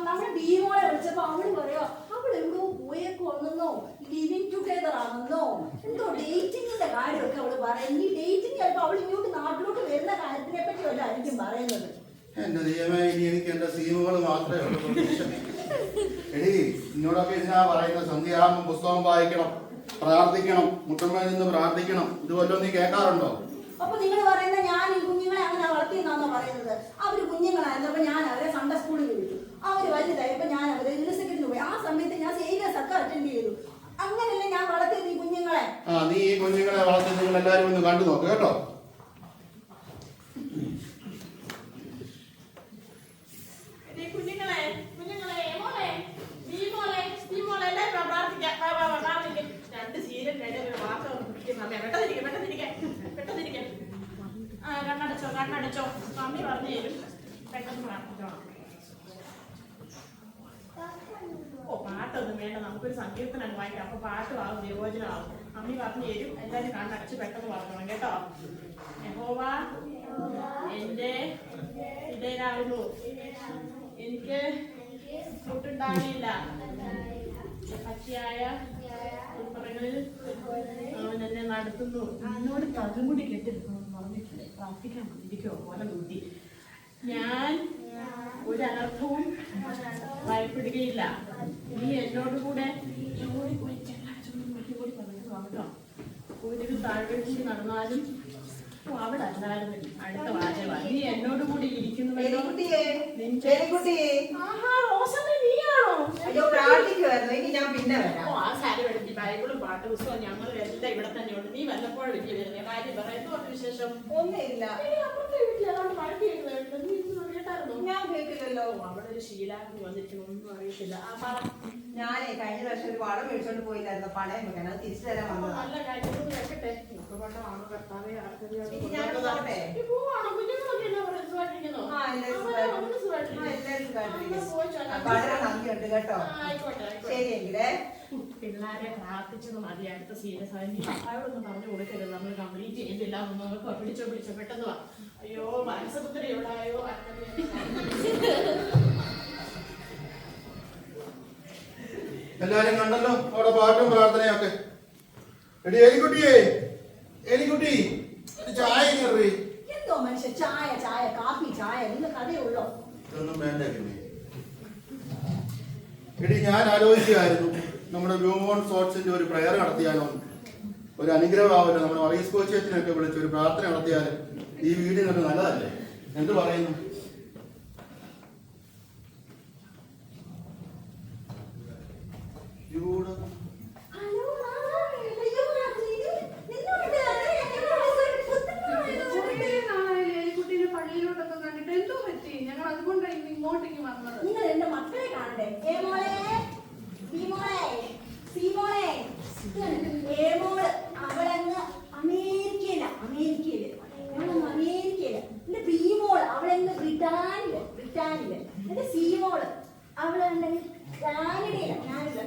നമ്മുടെ ബീമോളെ വിളിച്ചപ്പോ അവള് പറയാ അവൾ എവിടെയോ പോയേക്ക് വന്നെന്നോ, ലിവിങ് ടുഗെദർ ആണെന്നോ, എന്തോ ഡേറ്റിങ്ങിന്റെ കാര്യമൊക്കെ അവള് പറയുന്നു. ഈ ഡേറ്റിംഗ് ചിലപ്പോ അവൾ ഇങ്ങോട്ട് നാട്ടിലോട്ട് വരുന്ന കാര്യത്തിനെ പറ്റി വല്ല ആയിരിക്കും പറയുന്നത്. എന്റെ ദൈവമേ, ഇനി എനിക്ക് എന്റെ സീമുകൾ മാത്രമേ ഉള്ളൂ. എടി നിന്നോടൊക്കെ ഇതിനാ പറയുന്നത്, സന്ധ്യയാകുമ്പോൾ പുസ്തകം വായിക്കണം, പ്രാർത്ഥിക്കണം, മുട്ടമ്മയിൽ നിന്ന് പ്രാർത്ഥിക്കണം. ഇത് വല്ലതും നീ കേൾക്കാറുണ്ടോ? അപ്പൊ നിങ്ങൾ പറയുന്ന ഞാൻ ഈ കുഞ്ഞുങ്ങളെ അങ്ങനെ വളർത്തിയെന്നാണോ പറയുന്നത്? അവര് കുഞ്ഞുങ്ങളായിരുന്നപ്പോ ഞാൻ അവരെ സൺഡേ സ്കൂളിൽ വിളിച്ചു. അവര് വലുതായപ്പോ ഞാൻ അവരെ യൂണിവേഴ്സിറ്റിയിൽ പോയി. ആ സമയത്ത് ഞാൻ സേവിയേഴ്സ് ഒക്കെ അറ്റൻഡ് ചെയ്തു. അങ്ങനെയല്ലേ ഞാൻ വളർത്തിയത് ഈ കുഞ്ഞുങ്ങളെ. നീ ഈ കുഞ്ഞുങ്ങളെ വളർത്തി നിങ്ങൾ എല്ലാവരും ഒന്ന് കണ്ടു നോക്ക് കേട്ടോ. കുഞ്ഞുങ്ങളെ കുഞ്ഞുങ്ങളെ മോളെ നീ മോളെ നീ മോളെ എല്ലാവരും പ്രാർത്ഥിക്കാം. രണ്ട് ശീലം പെട്ടെന്നിരിക്കെ കണ്ണടച്ചോ മമ്മി പറഞ്ഞു തരും. പെട്ടെന്ന് പ്രാർത്ഥിച്ചോ. ഓ പാട്ടൊന്നും വേണ്ട, നമുക്കൊരു സങ്കീർത്തനം വായിക്കാം. അപ്പൊ പാട്ടുമാകും, ദേവോചനമാകും. മമ്മി പറഞ്ഞു തരും. എല്ലാവരും കണ്ണടച്ച് പെട്ടെന്ന് പറഞ്ഞോണം കേട്ടോ. യഹോവ എന്റെ ഇടയിലായിരുന്നു, എനിക്ക് കൂട്ടുണ്ടാകില്ല. പച്ചയായ ഉൾപ്പറങ്ങളിൽ അവൻ എന്നെ നടത്തുന്നു. എന്നോട് അതും കൂടി കെട്ടിരുന്നു പറഞ്ഞിട്ടില്ലേ, പ്രാർത്ഥിക്കാൻ വന്നിരിക്കോ പോലെ ബുദ്ധി. ഞാൻ ഒരർത്ഥവും ഭയപ്പെടുകയില്ല. നീ എന്നോട് കൂടെ ഓടിപ്പോയി ചെല്ലാച്ചോടി പറഞ്ഞു കേട്ടോ. ഒരു താഴ്വഴി നടന്നാലും അവിടെ അല്ലായിരുന്നു. അടുത്ത വാചക നീ എന്നോട് കൂടി ഇരിക്കുന്നുവല്ലോ. ബൈബിളും പാട്ട് പുസ്തകവും ഞങ്ങളും എല്ലാം ഇവിടെ തന്നെ ഉണ്ട്. നീ വല്ലപ്പോഴും വലിയ വരുന്ന കാര്യം പറയുന്നു. വിശേഷം ഒന്നുമില്ല. ഞാൻ കേൾക്കില്ലല്ലോ. അവിടെ ഒരു ശീലാഗ്നി വന്നിരിക്കുന്നു, ഒന്നും അറിയത്തില്ല. ഞാനേ കഴിഞ്ഞ വർഷം ഒരു വളം മേടിച്ചോണ്ട് പോയില്ലായിരുന്നു, പണയം വെക്കാൻ. അത് തിരിച്ചു തരാൻ വന്നത്. നല്ല കാര്യങ്ങൾ കേൾക്കട്ടെ. കൊണ്ടാണോ കർത്താവെ നന്ദിയുണ്ട് കേട്ടോ. ശരിയെങ്കിലേ പിള്ളേരെ പ്രാർത്ഥിച്ചത് മതി. അടുത്ത സീരിയസ് ആയി പപ്പായോടൊന്നും പറഞ്ഞു കൊടുക്കരുത്. നമ്മൾ കംപ്ലീറ്റ് ചെയ്തില്ല. നമുക്ക് പിടിച്ചോ പെട്ടെന്ന് വാ. അയ്യോ മനസ്സപുത്രി എവിടായോ. എല്ലാരും കണ്ടല്ലോ അവിടെ പാട്ടും പ്രാർത്ഥനയൊക്കെ. എടി എലിക്കുട്ടിയേ, എലിക്കുട്ടി ചായ കയറി. എന്തോ മനുഷ്യ ചായ ചായ കാപ്പി ചായ ഇന്ന് കഥയുള്ളോ? ഇതൊന്നും വേണ്ട. എടി ഞാൻ ആലോചിക്കുകയായിരുന്നു, നമ്മുടെ ബ്ലൂമോൺ സോട്സിന്റെ ഒരു പ്രയർ നടത്തിയാലോ, ഒരു അനുഗ്രഹമാവല്ലോ. നമ്മുടെ മറീസ് കോച്ചേച്ചിനൊക്കെ വിളിച്ച് ഒരു പ്രാർത്ഥന നടത്തിയാൽ ഈ വീടിനൊക്കെ നല്ലതല്ലേ? എന്ത് പറയുന്നു? പള്ളിയിലോട്ടൊക്കെ കണ്ടിട്ട് എന്തോ പറ്റി? ഞങ്ങൾ അതുകൊണ്ടാണ് ഇങ്ങോട്ടേക്ക് വന്നത്. നിങ്ങൾ എന്റെ മക്കളെ കാണണ്ടേ? അവളങ്ങ് അമേരിക്കയില എന്റെ ബീമോള് അവളങ്ങ് ബ്രിട്ടാനില് എന്റെ സീമോള് അവളുണ്ടെങ്കിൽ കാനഡയില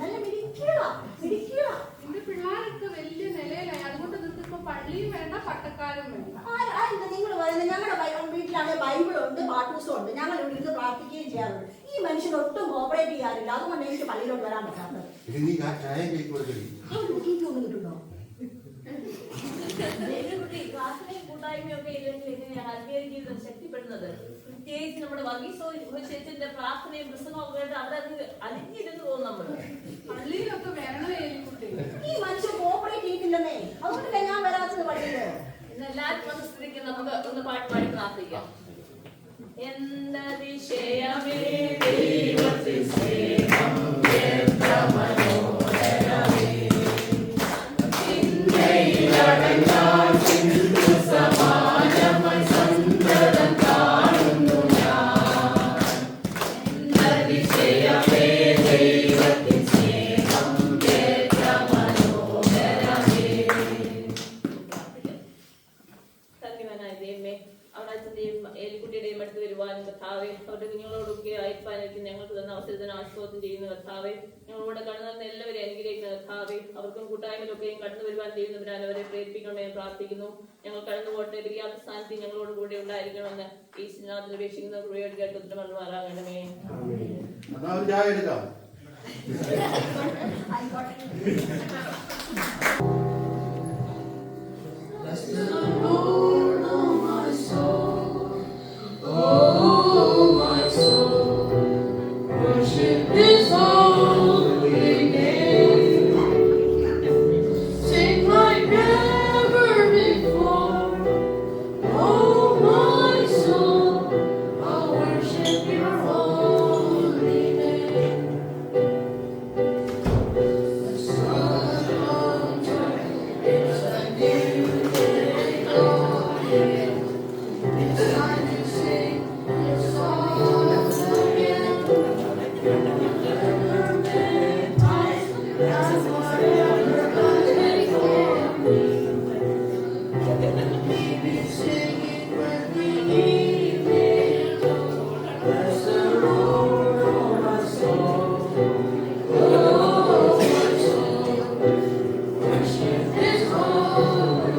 നല്ല മിടിക്കുക. എന്റെ പിള്ളേരൊക്കെ വലിയ നിലയിലായി. അതുകൊണ്ട് നിങ്ങൾക്ക് ഇപ്പൊ പള്ളിയും വേണ്ട പട്ടക്കാരും വേണ്ട. നിങ്ങൾ പറയുന്നത് ഞങ്ങളുടെ വീട്ടിലാണെങ്കിൽ ബൈബിളുണ്ട്, പാട്ടൂസും ഉണ്ട്. ഞങ്ങൾ ഇവിടെ ഇരുന്ന് പ്രാർത്ഥിക്കുകയും ചെയ്യാറുണ്ട്. ഈ മനുഷ്യൻ ഒട്ടും കോപ്പറേറ്റ് ചെയ്യാറില്ല. അതുകൊണ്ട് എനിക്ക് പള്ളിയിലോട്ട് വരാൻ പറ്റാത്തത്. കിട്ടുണ്ടോ? കൂട്ടായ്മയൊക്കെ ഇല്ലെങ്കിൽ എങ്ങനെയാണ് ആത്മീയ ജീവിതം ശക്തിപ്പെടുന്നത്? പ്രത്യേകിച്ച് നമ്മുടെ വർഗീസിന്റെ പ്രാർത്ഥനയും പ്രസംഗമൊക്കെ കേട്ട് അവിടെ അലിഞ്ഞിരുന്ന് പോകും നമ്മള്. പള്ളിയിലൊക്കെ വരണേ. ഈ മനുഷ്യൻ കോപ്പറേറ്റ് ചെയ്തില്ലെന്നേ, അതുകൊണ്ടല്ലേ ഞാൻ വരാത്തത് പള്ളിയില്. ഇന്ന് എല്ലാവരും വന്ന സ്ഥിതിക്ക് നമുക്ക് ഒന്ന് പാട്ട് പാടി പ്രാർത്ഥിക്കാം. എന്നതിശയമേ ദൈവത്തിൻ സ്നേഹം എത്ര മനോഹരമേ, ചിന്തയിലടങ്ങാൻ സിന്ധു സമാനമായി സന്തതം കാണുന്നു ഞാൻ. എന്നതിശയമേ ദൈവത്തിൻ സ്നേഹം എത്ര മനോഹരമേ. സത്യവാനായ ദൈവമേ, അവിടെ അച്ഛന്റെയും ഏലിക്കുട്ടിയുടെയും അടുത്ത് വരുവാനും കർത്താവെ, അവരുടെ കുഞ്ഞുങ്ങളോടൊക്കെ അയപ്പാനായിരിക്കും ഞങ്ങൾക്ക് തന്ന അവസരത്തിന് ആസ്വാദം ചെയ്യുന്ന കർത്താവെ, ഞങ്ങളോട് കടന്നു എല്ലാവരെയും അനുഗ്രഹിക്കുന്ന കർത്താവെ, അവർക്കും കൂട്ടായ്മയിലൊക്കെയും കടന്നു വരുവാൻ ചെയ്യുന്നവരാൻ അവരെ പ്രേരിപ്പിക്കണമെന്ന് പ്രാർത്ഥിക്കുന്നു. ഞങ്ങൾ കടന്നു പോട്ടെ, പിരിയാത്ത സ്ഥാനത്ത് ഞങ്ങളോട് കൂടെ ഉണ്ടായിരിക്കണമെന്ന് ഈ സ്നാനത്തിൽ അപേക്ഷിക്കുന്ന കൃപയോട് കേട്ട് ഉത്തരം മാറാകണമേ. Worship His holy name. Sing like never before. Oh, my soul, I'll worship Your holy name. The sun of joy is a new day dawning. It's time to sing His songs again. Worship His holy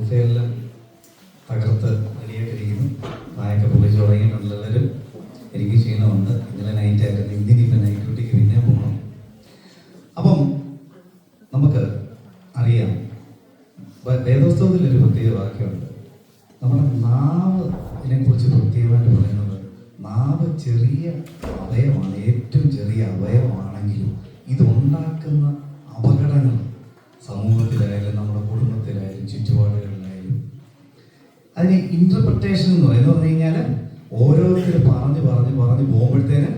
ബുഫയെല്ലാം തകർത്ത് റെഡിയായിട്ടിരിക്കുന്നു. പ്രായമൊക്കെ പൊളിച്ച് തുടങ്ങിയിട്ടുണ്ട് എല്ലാവരും. എനിക്ക് ക്ഷീണമുണ്ട്. ഇന്നലെ night ആയിരുന്നു. ഇന്നിപ്പോൾ night ഡ്യൂട്ടിക്ക് പിന്നെ പോകണം. അപ്പം നമുക്ക് അറിയാം, വേദപുസ്തകത്തിലൊരു പ്രത്യേക വാക്യമുണ്ട്. നമ്മുടെ നാവിനെ കുറിച്ച് പ്രത്യേകമായിട്ട് പറയുന്നത്, നാവ് ചെറിയ അവയവമാണ്, ഏറ്റവും ചെറിയ അവയവമാണെങ്കിലും ഇതുണ്ടാക്കുന്ന അപകടങ്ങൾ സമൂഹത്തിലായാലും നമ്മുടെ കുടുംബത്തിലായാലും ചുറ്റുപാടുകളിലായാലും അതിന് ഇന്റർപ്രിട്ടേഷൻ എന്ന് പറഞ്ഞു കഴിഞ്ഞാൽ ഓരോരുത്തർ പറഞ്ഞു പോകുമ്പോഴത്തേന്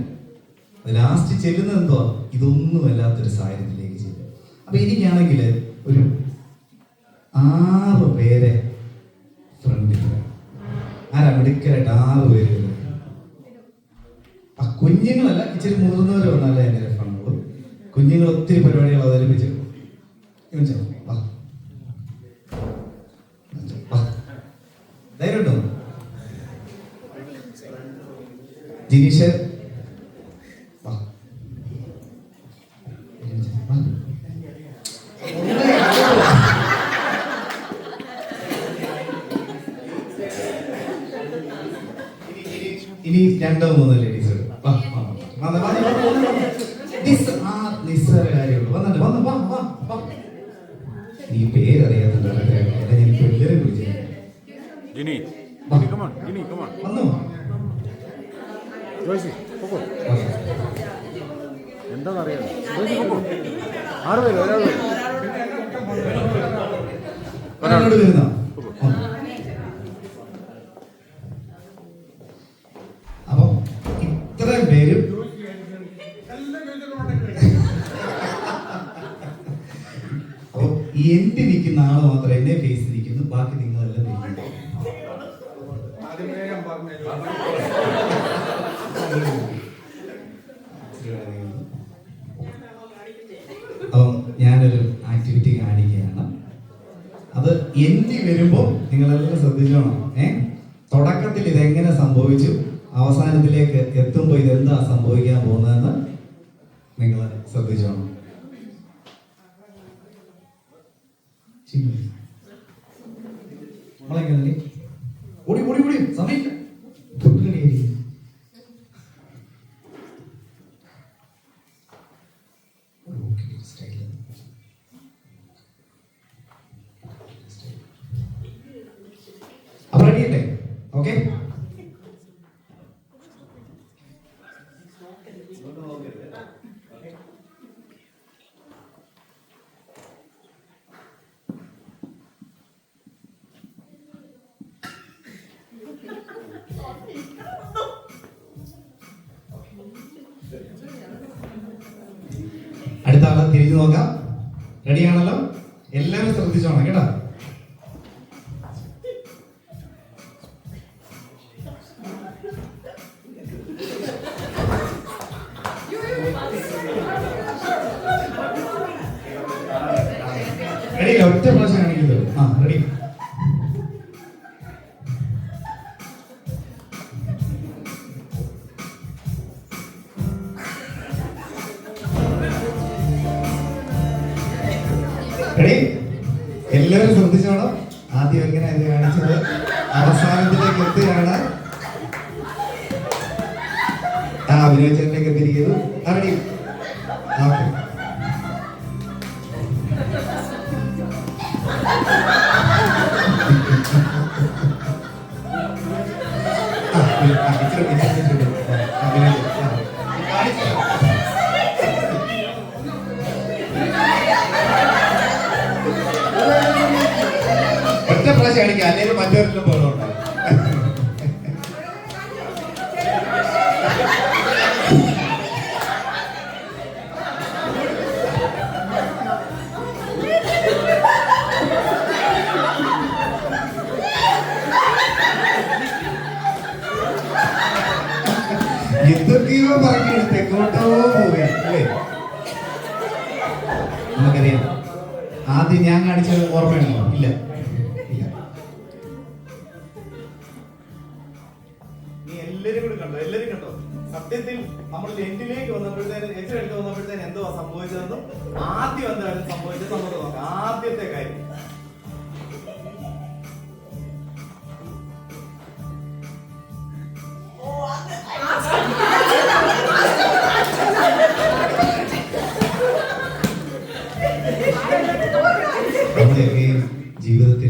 ലാസ്റ്റ് ചെല്ലുന്നത് എന്തുവാ, ഇതൊന്നും അല്ലാത്തൊരു സാഹചര്യത്തിലേക്ക് ചെല്ലും. അപ്പൊ എനിക്കാണെങ്കിൽ ഒരു 6 പേരെ ഫ്രണ്ടിൽ, ആരാ മിടുക്കലായിട്ട് 6 പേര്, ആ കുഞ്ഞുങ്ങളല്ല, ഇച്ചിരി മുതിർന്നവർ വന്നാലേ എന്റെ രക്ഷമുള്ളൂ. കുഞ്ഞുങ്ങൾ ഒത്തിരി പരിപാടികൾ അവതരിപ്പിച്ചു. ധൈര്യമുണ്ടോ ജിനീഷ്? ഇനി 2-3 ലേഡീസ് നിസ്സാര കാര്യമുള്ളൂ. വന്നിട്ട് നീ പേരറിയാത്ത എനിക്ക് എല്ലാവരും വിളിച്ചു വന്നു. എന്താണെന്നറിയാം. 6 പേര്, ഒരാളോട് വരുന്നോ? അപ്പൊ ഇത്രയും പേരും അപ്പൊ എന്റെ നിൽക്കുന്ന ആള് മാത്രം എന്നെ ഫേസ് ഇരിക്കുന്നു, ബാക്കി നിങ്ങളെല്ലാം നിൽക്കുന്നു. അപ്പം ഞാനൊരു ആക്ടിവിറ്റി കാണിക്കുകയാണ്. അത് എന്തി വരുമ്പോൾ നിങ്ങളെല്ലാം ശ്രദ്ധിച്ചോണം. തുടക്കത്തിൽ ഇതെങ്ങനെ സംഭവിച്ചു, അവസാനത്തിലേക്ക് എത്തുമ്പോൾ ഇതെന്താ സംഭവിക്കാൻ പോകുന്നതെന്ന് നിങ്ങൾ ശ്രദ്ധിച്ചോണം. ഓടി ഓടി ഓടി സമയം അപ്പൊ റെഡിയല്ലേ? ഓക്കെ, അടുത്ത ആളെ തിരിഞ്ഞു നോക്കാം. റെഡിയാണല്ലോ? എല്ലാവരും ശ്രദ്ധിച്ചോണം കേട്ടോ. റെഡി? ഒറ്റ പ്രാവശ്യം കാണിക്കുന്നത്. റെഡി? റെഡി? എല്ലാവരും ശ്രദ്ധിച്ചോണം. ആദ്യം എങ്ങനെ ഇത് കാണിച്ചത് അവസാനത്തിലേക്ക് എത്തുകയാണ്. അഭിനയിച്ചതിലേക്ക് എത്തിയിരിക്കുന്നു. റെഡി? ഓക്കെ. ഒറ്റ പ്രാവശ്യം കാണിക്കുക, അല്ലെങ്കിൽ മറ്റൊരിലും പോകണുണ്ടാവും. എന്തൊക്കെയോ പറഞ്ഞു തെക്കോട്ടോ പോവുക അല്ലേ? നമുക്കറിയാം. ആദ്യം ഞാൻ കാണിച്ചത് ഓർമ്മയുണ്ടോ? ഇല്ല. നീ എല്ലാരും കൂടി കണ്ടോ? എല്ലാരും കണ്ടോ? സത്യത്തിൽ നമ്മൾ ലെന്റിലേക്ക് വന്നപ്പോഴത്തേനും എച്ചിലെടുത്ത് വന്നപ്പോഴത്തേനും എന്തുവാ സംഭവിച്ചതെന്ന് ആദ്യം എന്തായാലും സംഭവിച്ചത് നമുക്ക് നോക്കാം. ആദ്യത്തെ കാര്യം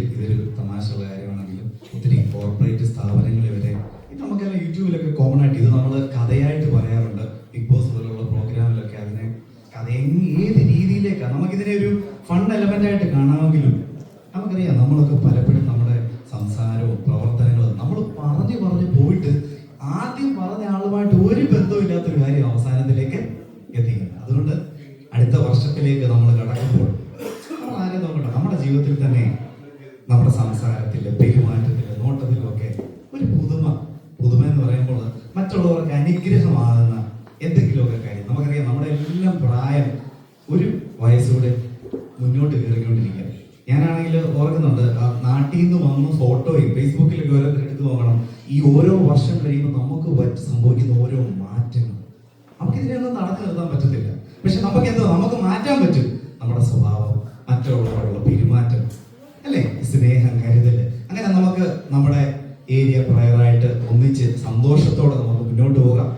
സത്യത്തിൽ ഇതൊരു തമാശയുള്ള കാര്യമാണെങ്കിലും ഒത്തിരി കോർപ്പറേറ്റ് സ്ഥാപനങ്ങൾ വരെ ഇത് നമുക്കെല്ലാം യൂട്യൂബിലൊക്കെ കോമൺ ആയിട്ട് ഇത് നമ്മൾ കഥയായിട്ട് പറയാറുണ്ട്. ബിഗ് ബോസ് പോലുള്ള പ്രോഗ്രാമിലൊക്കെ അതിനെ കഥ ഏത് രീതിയിലേക്കാണ് നമുക്കിതിനെ ഒരു ഫൺ എലമെന്റ് ആയിട്ട് കാണാമെങ്കിലും നമുക്കറിയാം നമ്മളൊക്കെ പലപ്പോഴും നമ്മുടെ സംസാരവും പ്രവർത്തനങ്ങളും നമ്മൾ പറഞ്ഞു പോയിട്ട് ആദ്യം പറഞ്ഞ ആളുമായിട്ട് ഒരു ബന്ധമില്ലാത്തൊരു കാര്യം അവസാനത്തിലേക്ക് എത്തിക്കുന്നത്. അതുകൊണ്ട് അടുത്ത വർഷത്തിലേക്ക് നമ്മൾ കടക്കുമ്പോൾ നമ്മൾ ആരെയും നോക്കട്ടെ, നമ്മുടെ ജീവിതത്തിൽ തന്നെ നമ്മുടെ സംസാരത്തില്, പെരുമാറ്റത്തില്, നോട്ടത്തിലും ഒക്കെ ഒരു പുതുമ എന്ന് പറയുമ്പോൾ മറ്റുള്ളവർക്ക് അനുഗ്രഹമാകുന്ന എന്തെങ്കിലുമൊക്കെ കാര്യം. നമുക്കറിയാം നമ്മുടെ എല്ലാം പ്രായം ഒരു വയസ്സൂടെ മുന്നോട്ട് കയറിക്കൊണ്ടിരിക്കുക. ഞാനാണെങ്കിൽ ഓർക്കുന്നുണ്ട്, നാട്ടിൽ നിന്ന് വന്ന ഫോട്ടോയും ഫേസ്ബുക്കിലൊക്കെ ഓരോരുത്തർ എടുത്ത് നോക്കണം. ഈ ഓരോ വർഷം കഴിയുമ്പോൾ നമുക്ക് സംഭവിക്കുന്ന ഓരോ മാറ്റങ്ങൾ നമുക്കിതിനെയൊന്നും നടത്തി നിർത്താൻ പറ്റത്തില്ല. പക്ഷെ നമുക്ക് മാറ്റാൻ പറ്റും. നമ്മുടെ സ്വഭാവം, മറ്റുള്ളവരോടുള്ള പെരുമാറ്റം, അല്ലേ, സ്നേഹം, കരുതല്, അങ്ങനെ നമുക്ക് നമ്മുടെ ഏരിയ പ്രയറായിട്ട് ഒന്നിച്ച് സന്തോഷത്തോടെ നമുക്ക് മുന്നോട്ട് പോകാം.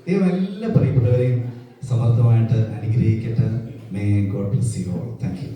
ദൈവം എല്ലാ പ്രിയപ്പെട്ടവരെയും സമർത്ഥമായിട്ട് അനുഗ്രഹിക്കട്ടെ. May God bless you all. Thank you.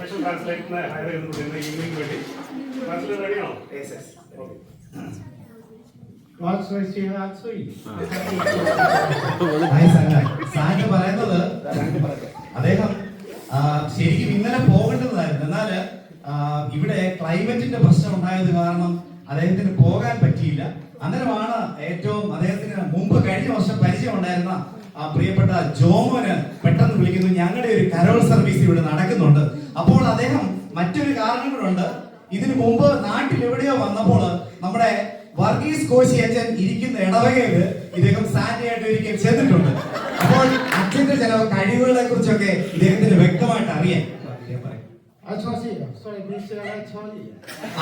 Quotation ട്രാൻസ്ലേറ്ററിനെ ഹയർ ചെയ്തിട്ടുണ്ട് ഇന്ന് ഈവനിങ് വേണ്ടി. ട്രാൻസ്ലേറ്റർ റെഡിയാണോ? സാന്റ പറയുന്നത് അദ്ദേഹം ശരിക്കും ഇന്നലെ പോകേണ്ടതായിരുന്നു. എന്നാല് ഇവിടെ ക്ലൈമറ്റിന്റെ പ്രശ്നം ഉണ്ടായത് കാരണം അദ്ദേഹത്തിന് പോകാൻ പറ്റിയില്ല. അന്നേരമാണ് ഏറ്റവും അദ്ദേഹത്തിന് മുമ്പ് കഴിഞ്ഞ വർഷം പരിചയം ഉണ്ടായിരുന്ന പ്രിയപ്പെട്ട ജോമോന് പെട്ടെന്ന് വിളിക്കുന്നു, ഞങ്ങളുടെ ഒരു കരോൾ സർവീസ് ഇവിടെ നടക്കുന്നുണ്ട്. അപ്പോൾ അദ്ദേഹം മറ്റൊരു കാരണം കൂടെ, ഇതിനു മുമ്പ് നാട്ടിൽ എവിടെയോ വന്നപ്പോൾ നമ്മുടെ വർഗീസ് കോശി അച്ഛൻ ഇരിക്കുന്ന ഇടവകയില് ഇദ്ദേഹം സാന്റയായിട്ട് ഒരിക്കൽ ചെന്നിട്ടുണ്ട്. അപ്പോൾ അച്ഛന്റെ ചില കഴിവുകളെ കുറിച്ചൊക്കെ ഇദ്ദേഹത്തിന് വ്യക്തമായിട്ട് അറിയാം.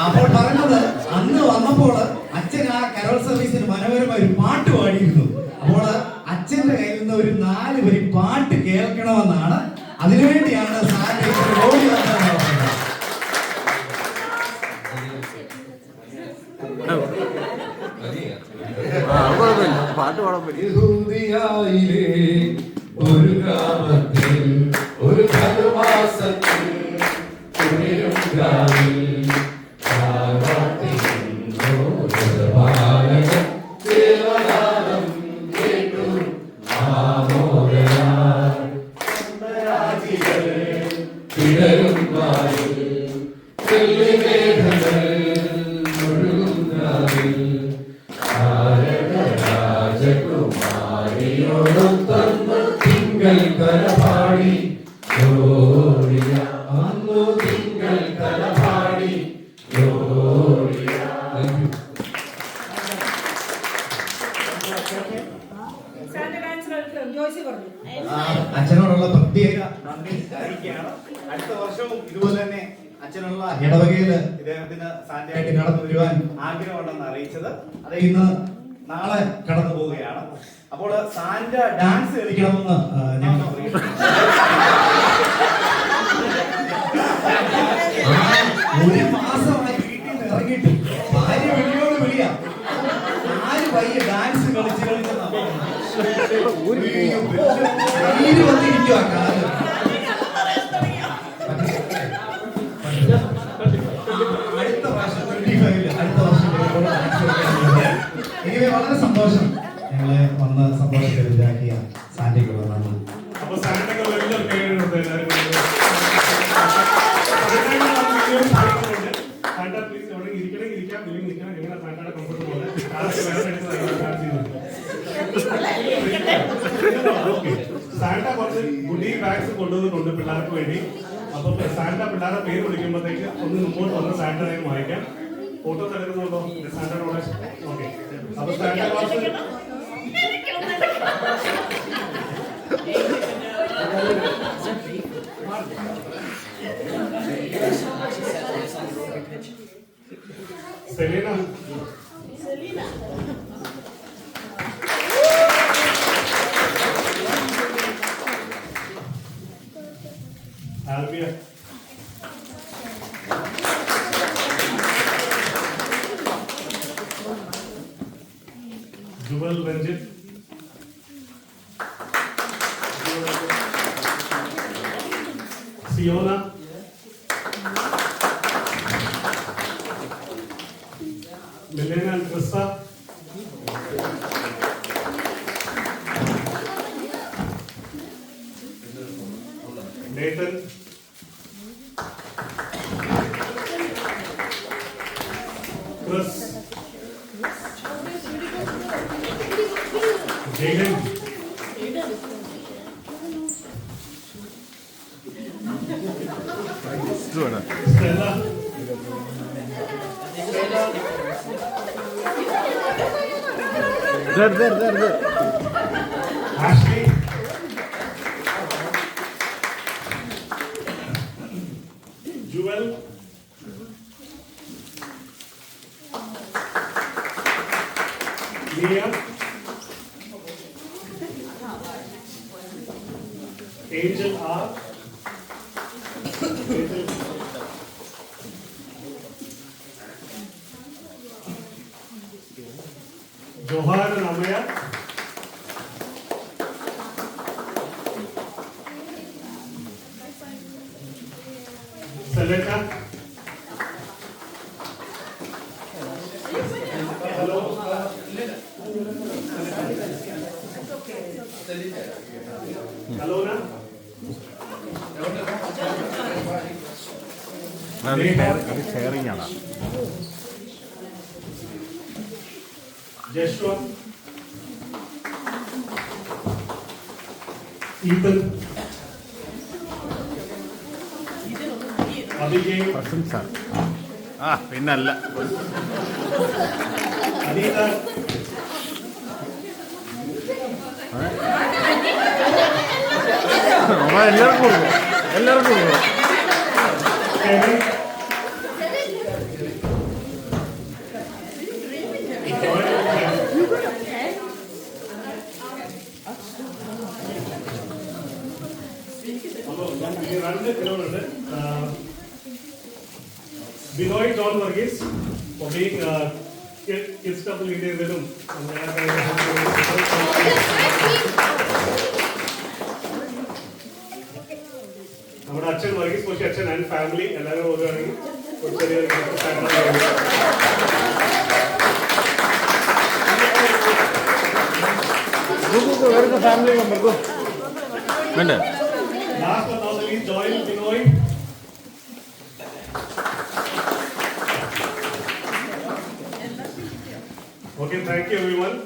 അപ്പോൾ പറഞ്ഞത് അന്ന് വന്നപ്പോൾ അച്ഛൻ ആ കരോൾ സർവീസിന് മനോഹരമായ ഒരു പാട്ട് പാടിയിരുന്നു. അപ്പോൾ അച്ഛന്റെ കയ്യിൽ നിന്ന് ഒരു 4 വരി പാട്ട് കേൾക്കണമെന്നാണ്, അതിനുവേണ്ടിയാണ് സാന്റ ഓടി വന്നത്. പാട്ട് പാടാൻ പറ്റും. ഒരു ഗ്രാമത്തിൽ ഒരു ധനുമാസത്തിൽ കുളിരും ഗ്രാമിൽ ദേവഗാനം കേട്ടു ആമോദയാൽ പിടരും വായിൽ വെള്ളിമേഘങ്ങൾ ഒഴുകും ഗ്രാമിൽ രാജകുമാരിയോടൊത്തന്ന് തിങ്കൾ കലപാടി അന്നു തിങ്കൾ കലപാടി അച്ഛനോടുള്ള പ്രത്യേക നന്ദി അറിയിക്കുകയാണ്. അടുത്ത വർഷവും ഇതുപോലെ തന്നെ അച്ഛനുള്ള ഇടവകയില് ഇദ്ദേഹത്തിന് സാന്റയായിട്ട് കടന്നു വരുവാൻ ആഗ്രഹമുണ്ടെന്ന് അറിയിച്ചത്. അത് ഇന്ന് നാളെ കടന്നു പോവുകയാണ്. അപ്പോൾ സാന്റ ഡാൻസ് കളിക്കണമെന്ന് ഞാൻ ഒരു മാസമായി വീട്ടിൽ നിന്ന് ഇറങ്ങിയിട്ട് ഭാര്യ വിളിയോട് വിളിയാ, 4 പയ്യ ഡാൻസ് കളിച്ച് വന്നിരിക്കുക കാലം. അടുത്ത പ്രാവശ്യം 25 അടുത്ത വർഷം എനിക്ക് വളരെ സന്തോഷം. ഞങ്ങളെ വന്ന് സന്തോഷത്തിലാക്കിയ സാന്റയ്ക്കുള്ള നന്ദി. അപ്പൊ സാന്റയ്ക്കുള്ള പേരുണ്ട് സാന്റ പ്ലീസ് അവിടെ ഇരിക്കണമെങ്കിൽ ഇരിക്കാം, ഇല്ലെങ്കിൽ നിൽക്കണം. എങ്ങനെ സാന്റയുടെ കംഫർട്ട് പോലെ സാന്റ കുറച്ച് ഗുഡി ബാഗ്സ് കൊണ്ടുവന്നിട്ടുണ്ട് പിള്ളേർക്ക് വേണ്ടി. അപ്പൊ സാന്റ പിള്ളേരുടെ പേര് വിളിക്കുമ്പോഴത്തേക്ക് ഒന്ന് മുമ്പോട്ട് വന്ന് സാന്റ നേരം വായിക്കാം. ഫോട്ടോസ് എടുക്കുന്നുണ്ടോ സാന്റയുടെ കൂടെ? ഓക്കെ. അപ്പൊ Santa class Selina. Albia. Jewel Ranjith. Siona. Milena Christa. Nathan. Chris. Jayan. Stella. There. Ashley. Jewel. Mia. Angel R. Johar Ramaya. Selena. Hello. Alona. Sharing ആണ്. Joshua. Ethan. Abigail. പ്രശംസ. പിന്നല്ല. Anita. എല്ലാവർക്കും കൊടുക്കും. എല്ലാവർക്കും കൊടുക്കും. Kevin. Binoy John Varghese for being kids couple in their room. നമ്മുടെ അച്ഛൻ വർഗീസ് കോശി അച്ഛൻ ആൻഡ് ഫാമിലി എല്ലാവരും ഓടുകയാണെങ്കിൽ ഒരു ചെറിയ ഫാമിലി മെമ്പർ വേണ്ടേ? Last but not least, Joel Binoy. Okay, thank you everyone.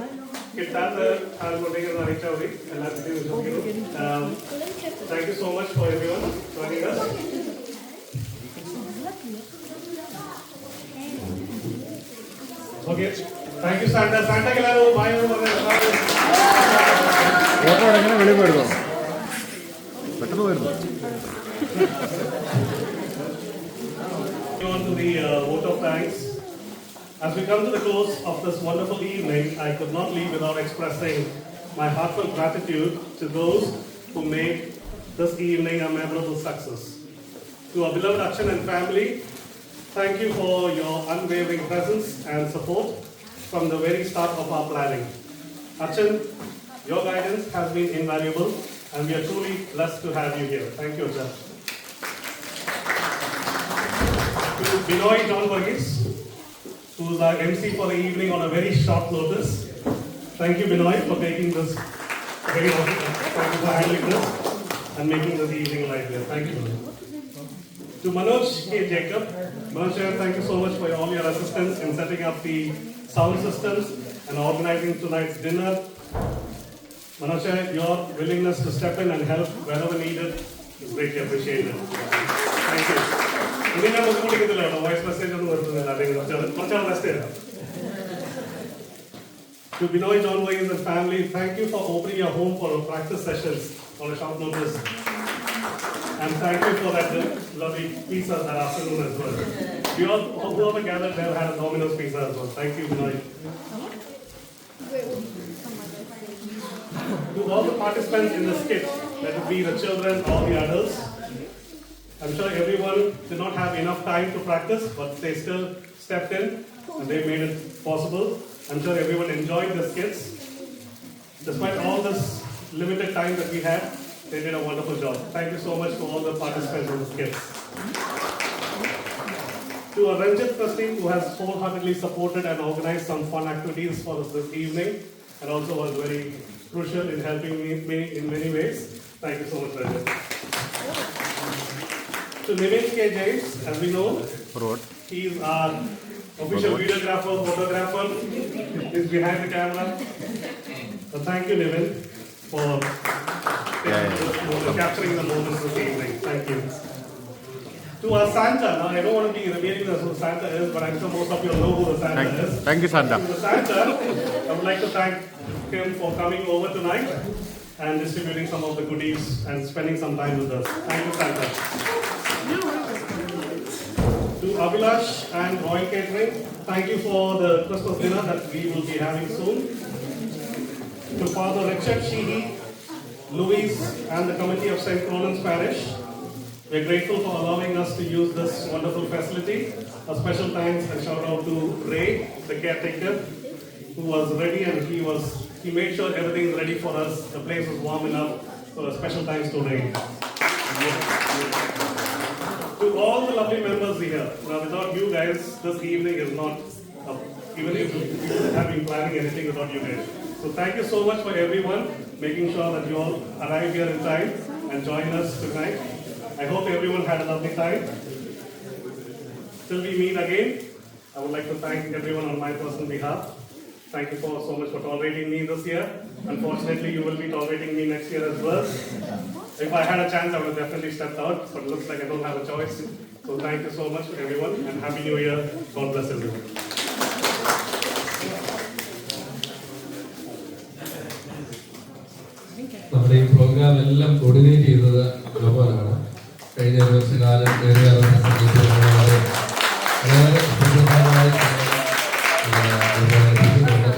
Thank you so much for everyone joining us. Okay, thank you Santa. Santa kelaro bye photo എങ്ങനെ വെളിയിൽ പോയിരുന്നോ? പെട്ടെന്ന് പോയിരുന്നു. On to the vote of thanks. As we come to the close of this wonderful evening, I could not leave without expressing my heartfelt gratitude to those who made this evening a memorable success. To our beloved Achan and family, thank you for your unwavering presence and support from the very start of our planning. Achan, your guidance has been invaluable and we are truly blessed to have you here. Thank you, Achan. To Binoy John Varghese, who is our MC for the evening on a very short notice. Thank you, Binoy, for taking this very thank you for handling this and making this evening lively. Thank you. To Manoj K. Jacob, Manoj, thank you so much for all your assistance in setting up the sound systems and organizing tonight's dinner. Manoj, your willingness to step in and help wherever needed is greatly appreciated. Thank you. Voice message to Binoy John Varghese and family, thank you for opening your home for practice sessions on a short notice. And thank you for that lovely pizza that afternoon as well. We all, whoever gathered there had a Domino's pizza as well. Thank you, Binoy. To all the participants in the skit, let it be the children or the adults, I'm sure everyone did not have enough time to practice, but they still stepped in and they made it possible. I'm sure everyone enjoyed the skits. Despite all this limited time that we had, they did a wonderful job. Thank you so much to all the participants in the skits. To Ranjit Trustee, who has wholeheartedly supported and organized some fun activities for us this evening, and also was very crucial in helping me in many ways. Thank you so much, Ranjit. To Nivin K. James, as we know, he is our official videographer, photographer, is behind the camera. So thank you, Nivin, for capturing the moments this evening. Thank you. To our Santa, now I don't want to be revealing who Santa is, but I'm sure most of you know who the Santa is. Thank you, Santa. To the Santa, I would like to thank him for coming over tonight and distributing some of the goodies and spending some time with us. Thank you, Santa. To Abhilash and Royal Catering, thank you for the Christmas dinner that we will be having soon. To Father Richard Sheehy, Louise and the committee of St. Cronan's Parish, we're grateful for allowing us to use this wonderful facility. A special thanks and shout out to Ray, the caretaker, who was ready and he made sure everything is ready for us. The place was warm enough, so a special thanks to Ray. To all the lovely members here. Now, without you guys, this evening is not, even if we have been planning anything without you guys. So thank you so much for everyone, making sure that you all arrive here in time and join us tonight. I hope everyone had a lovely time. Till we meet again, I would like to thank everyone on my personal behalf. Thank you so much for tolerating me this year. Unfortunately, you will be tolerating me next year as well. If I had a chance, I would have definitely stepped out, but it looks like I don't have a choice. So thank you so much everyone, and Happy New Year. God bless everyone. നമ്മുടെ ഈ programme എല്ലാം coordinate ചെയ്തത് ജോബോനാണ്. കഴിഞ്ഞ ഒരു വർഷക്കാലം വളരെ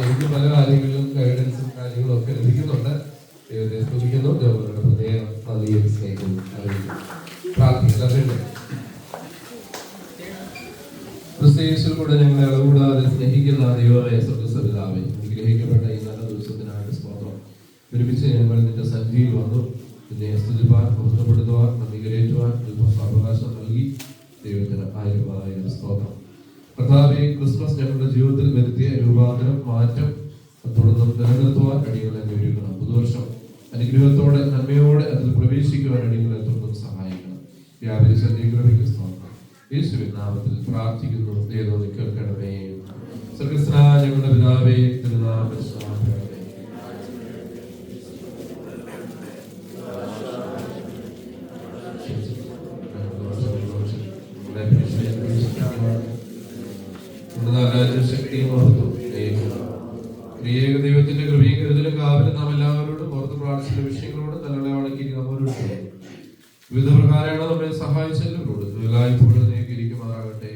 എനിക്ക് പല കാര്യങ്ങളിലും ഗൈഡൻസും കാര്യങ്ങളും ഒക്കെ ലഭിക്കുന്നുണ്ട്. ദൈവത്തെ സ്തുതിക്കുന്നു. ജോബോനോട് പ്രത്യേകം നന്ദിയും സ്നേഹവും അറിയിക്കുന്നു. പ്രാർത്ഥിക്കുന്നു. ക്രിസ്തുയേശുവിൽ കൂടെ ഞങ്ങളെ അളവുകൂടാതെ സ്നേഹിക്കുന്ന ദൈവമേ, സ്വർഗ്ഗസ്ഥപിതാവേ, അനുഗ്രഹിക്കപ്പെട്ട ഈ നല്ല ദിവസത്തിനായിട്ട് സ്തോത്രം. ഒരുമിച്ച് ഞങ്ങൾ നിന്റെ സന്നിധിയിൽ വന്നു. നിന്നെ സ്തുതിപ്പാൻ, ബഹുമതപ്പെടുത്തുവാൻ, നന്ദികരേറ്റുവാൻ അവകാശം നൽകി. ദൈവത്തിന് ആയിരം സ്തോത്രം. കർത്താവേ, ക്രിസ്മസ് ഞങ്ങളുടെ ജീവിതത്തിൽ വരുത്തിയ രൂപാന്തരം, മാറ്റം തുടർന്ന് നിലനിർത്തുവാൻ അടിയങ്ങളെ ഒരുക്കണം. പുതുവർഷം അനുഗ്രഹത്തോടെ നന്മയോടെ അതിൽ പ്രവേശിക്കുവാൻ അടിയങ്ങളെ തുടർന്നും സഹായിക്കണം. വ്യാപരിച്ച അനുഗ്രഹിക്കുന്ന സ്തോത്രം യേശുവിൻ നാമത്തിൽ പ്രാർത്ഥിക്കുന്നു. ദൈവം കേൾക്കണമേ. സ്വർഗ്ഗസ്ഥനായ ഞങ്ങളുടെ പിതാവേ, തിരുനാമം ഏക ദൈവത്തിന്റെ കൃപയും കരുതലും കാവലും നാം എല്ലാവരോടും ഓർത്ത് പ്രാർത്ഥിച്ച വിഷയങ്ങളോട് തലകളെ വണക്കി നമ്മോട് വിവിധ പ്രകാരമാണ് നമ്മെ സഹായിച്ചവരോട് എല്ലായ്പ്പോഴും നീക്കിയിരിക്കുമാറാകട്ടെ.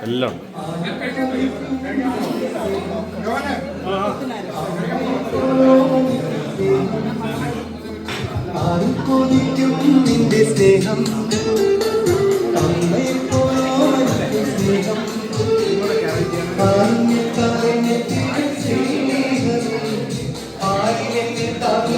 എല്ലാം നിന്റെ സ്നേഹം സ്നേഹം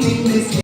നിന്റെ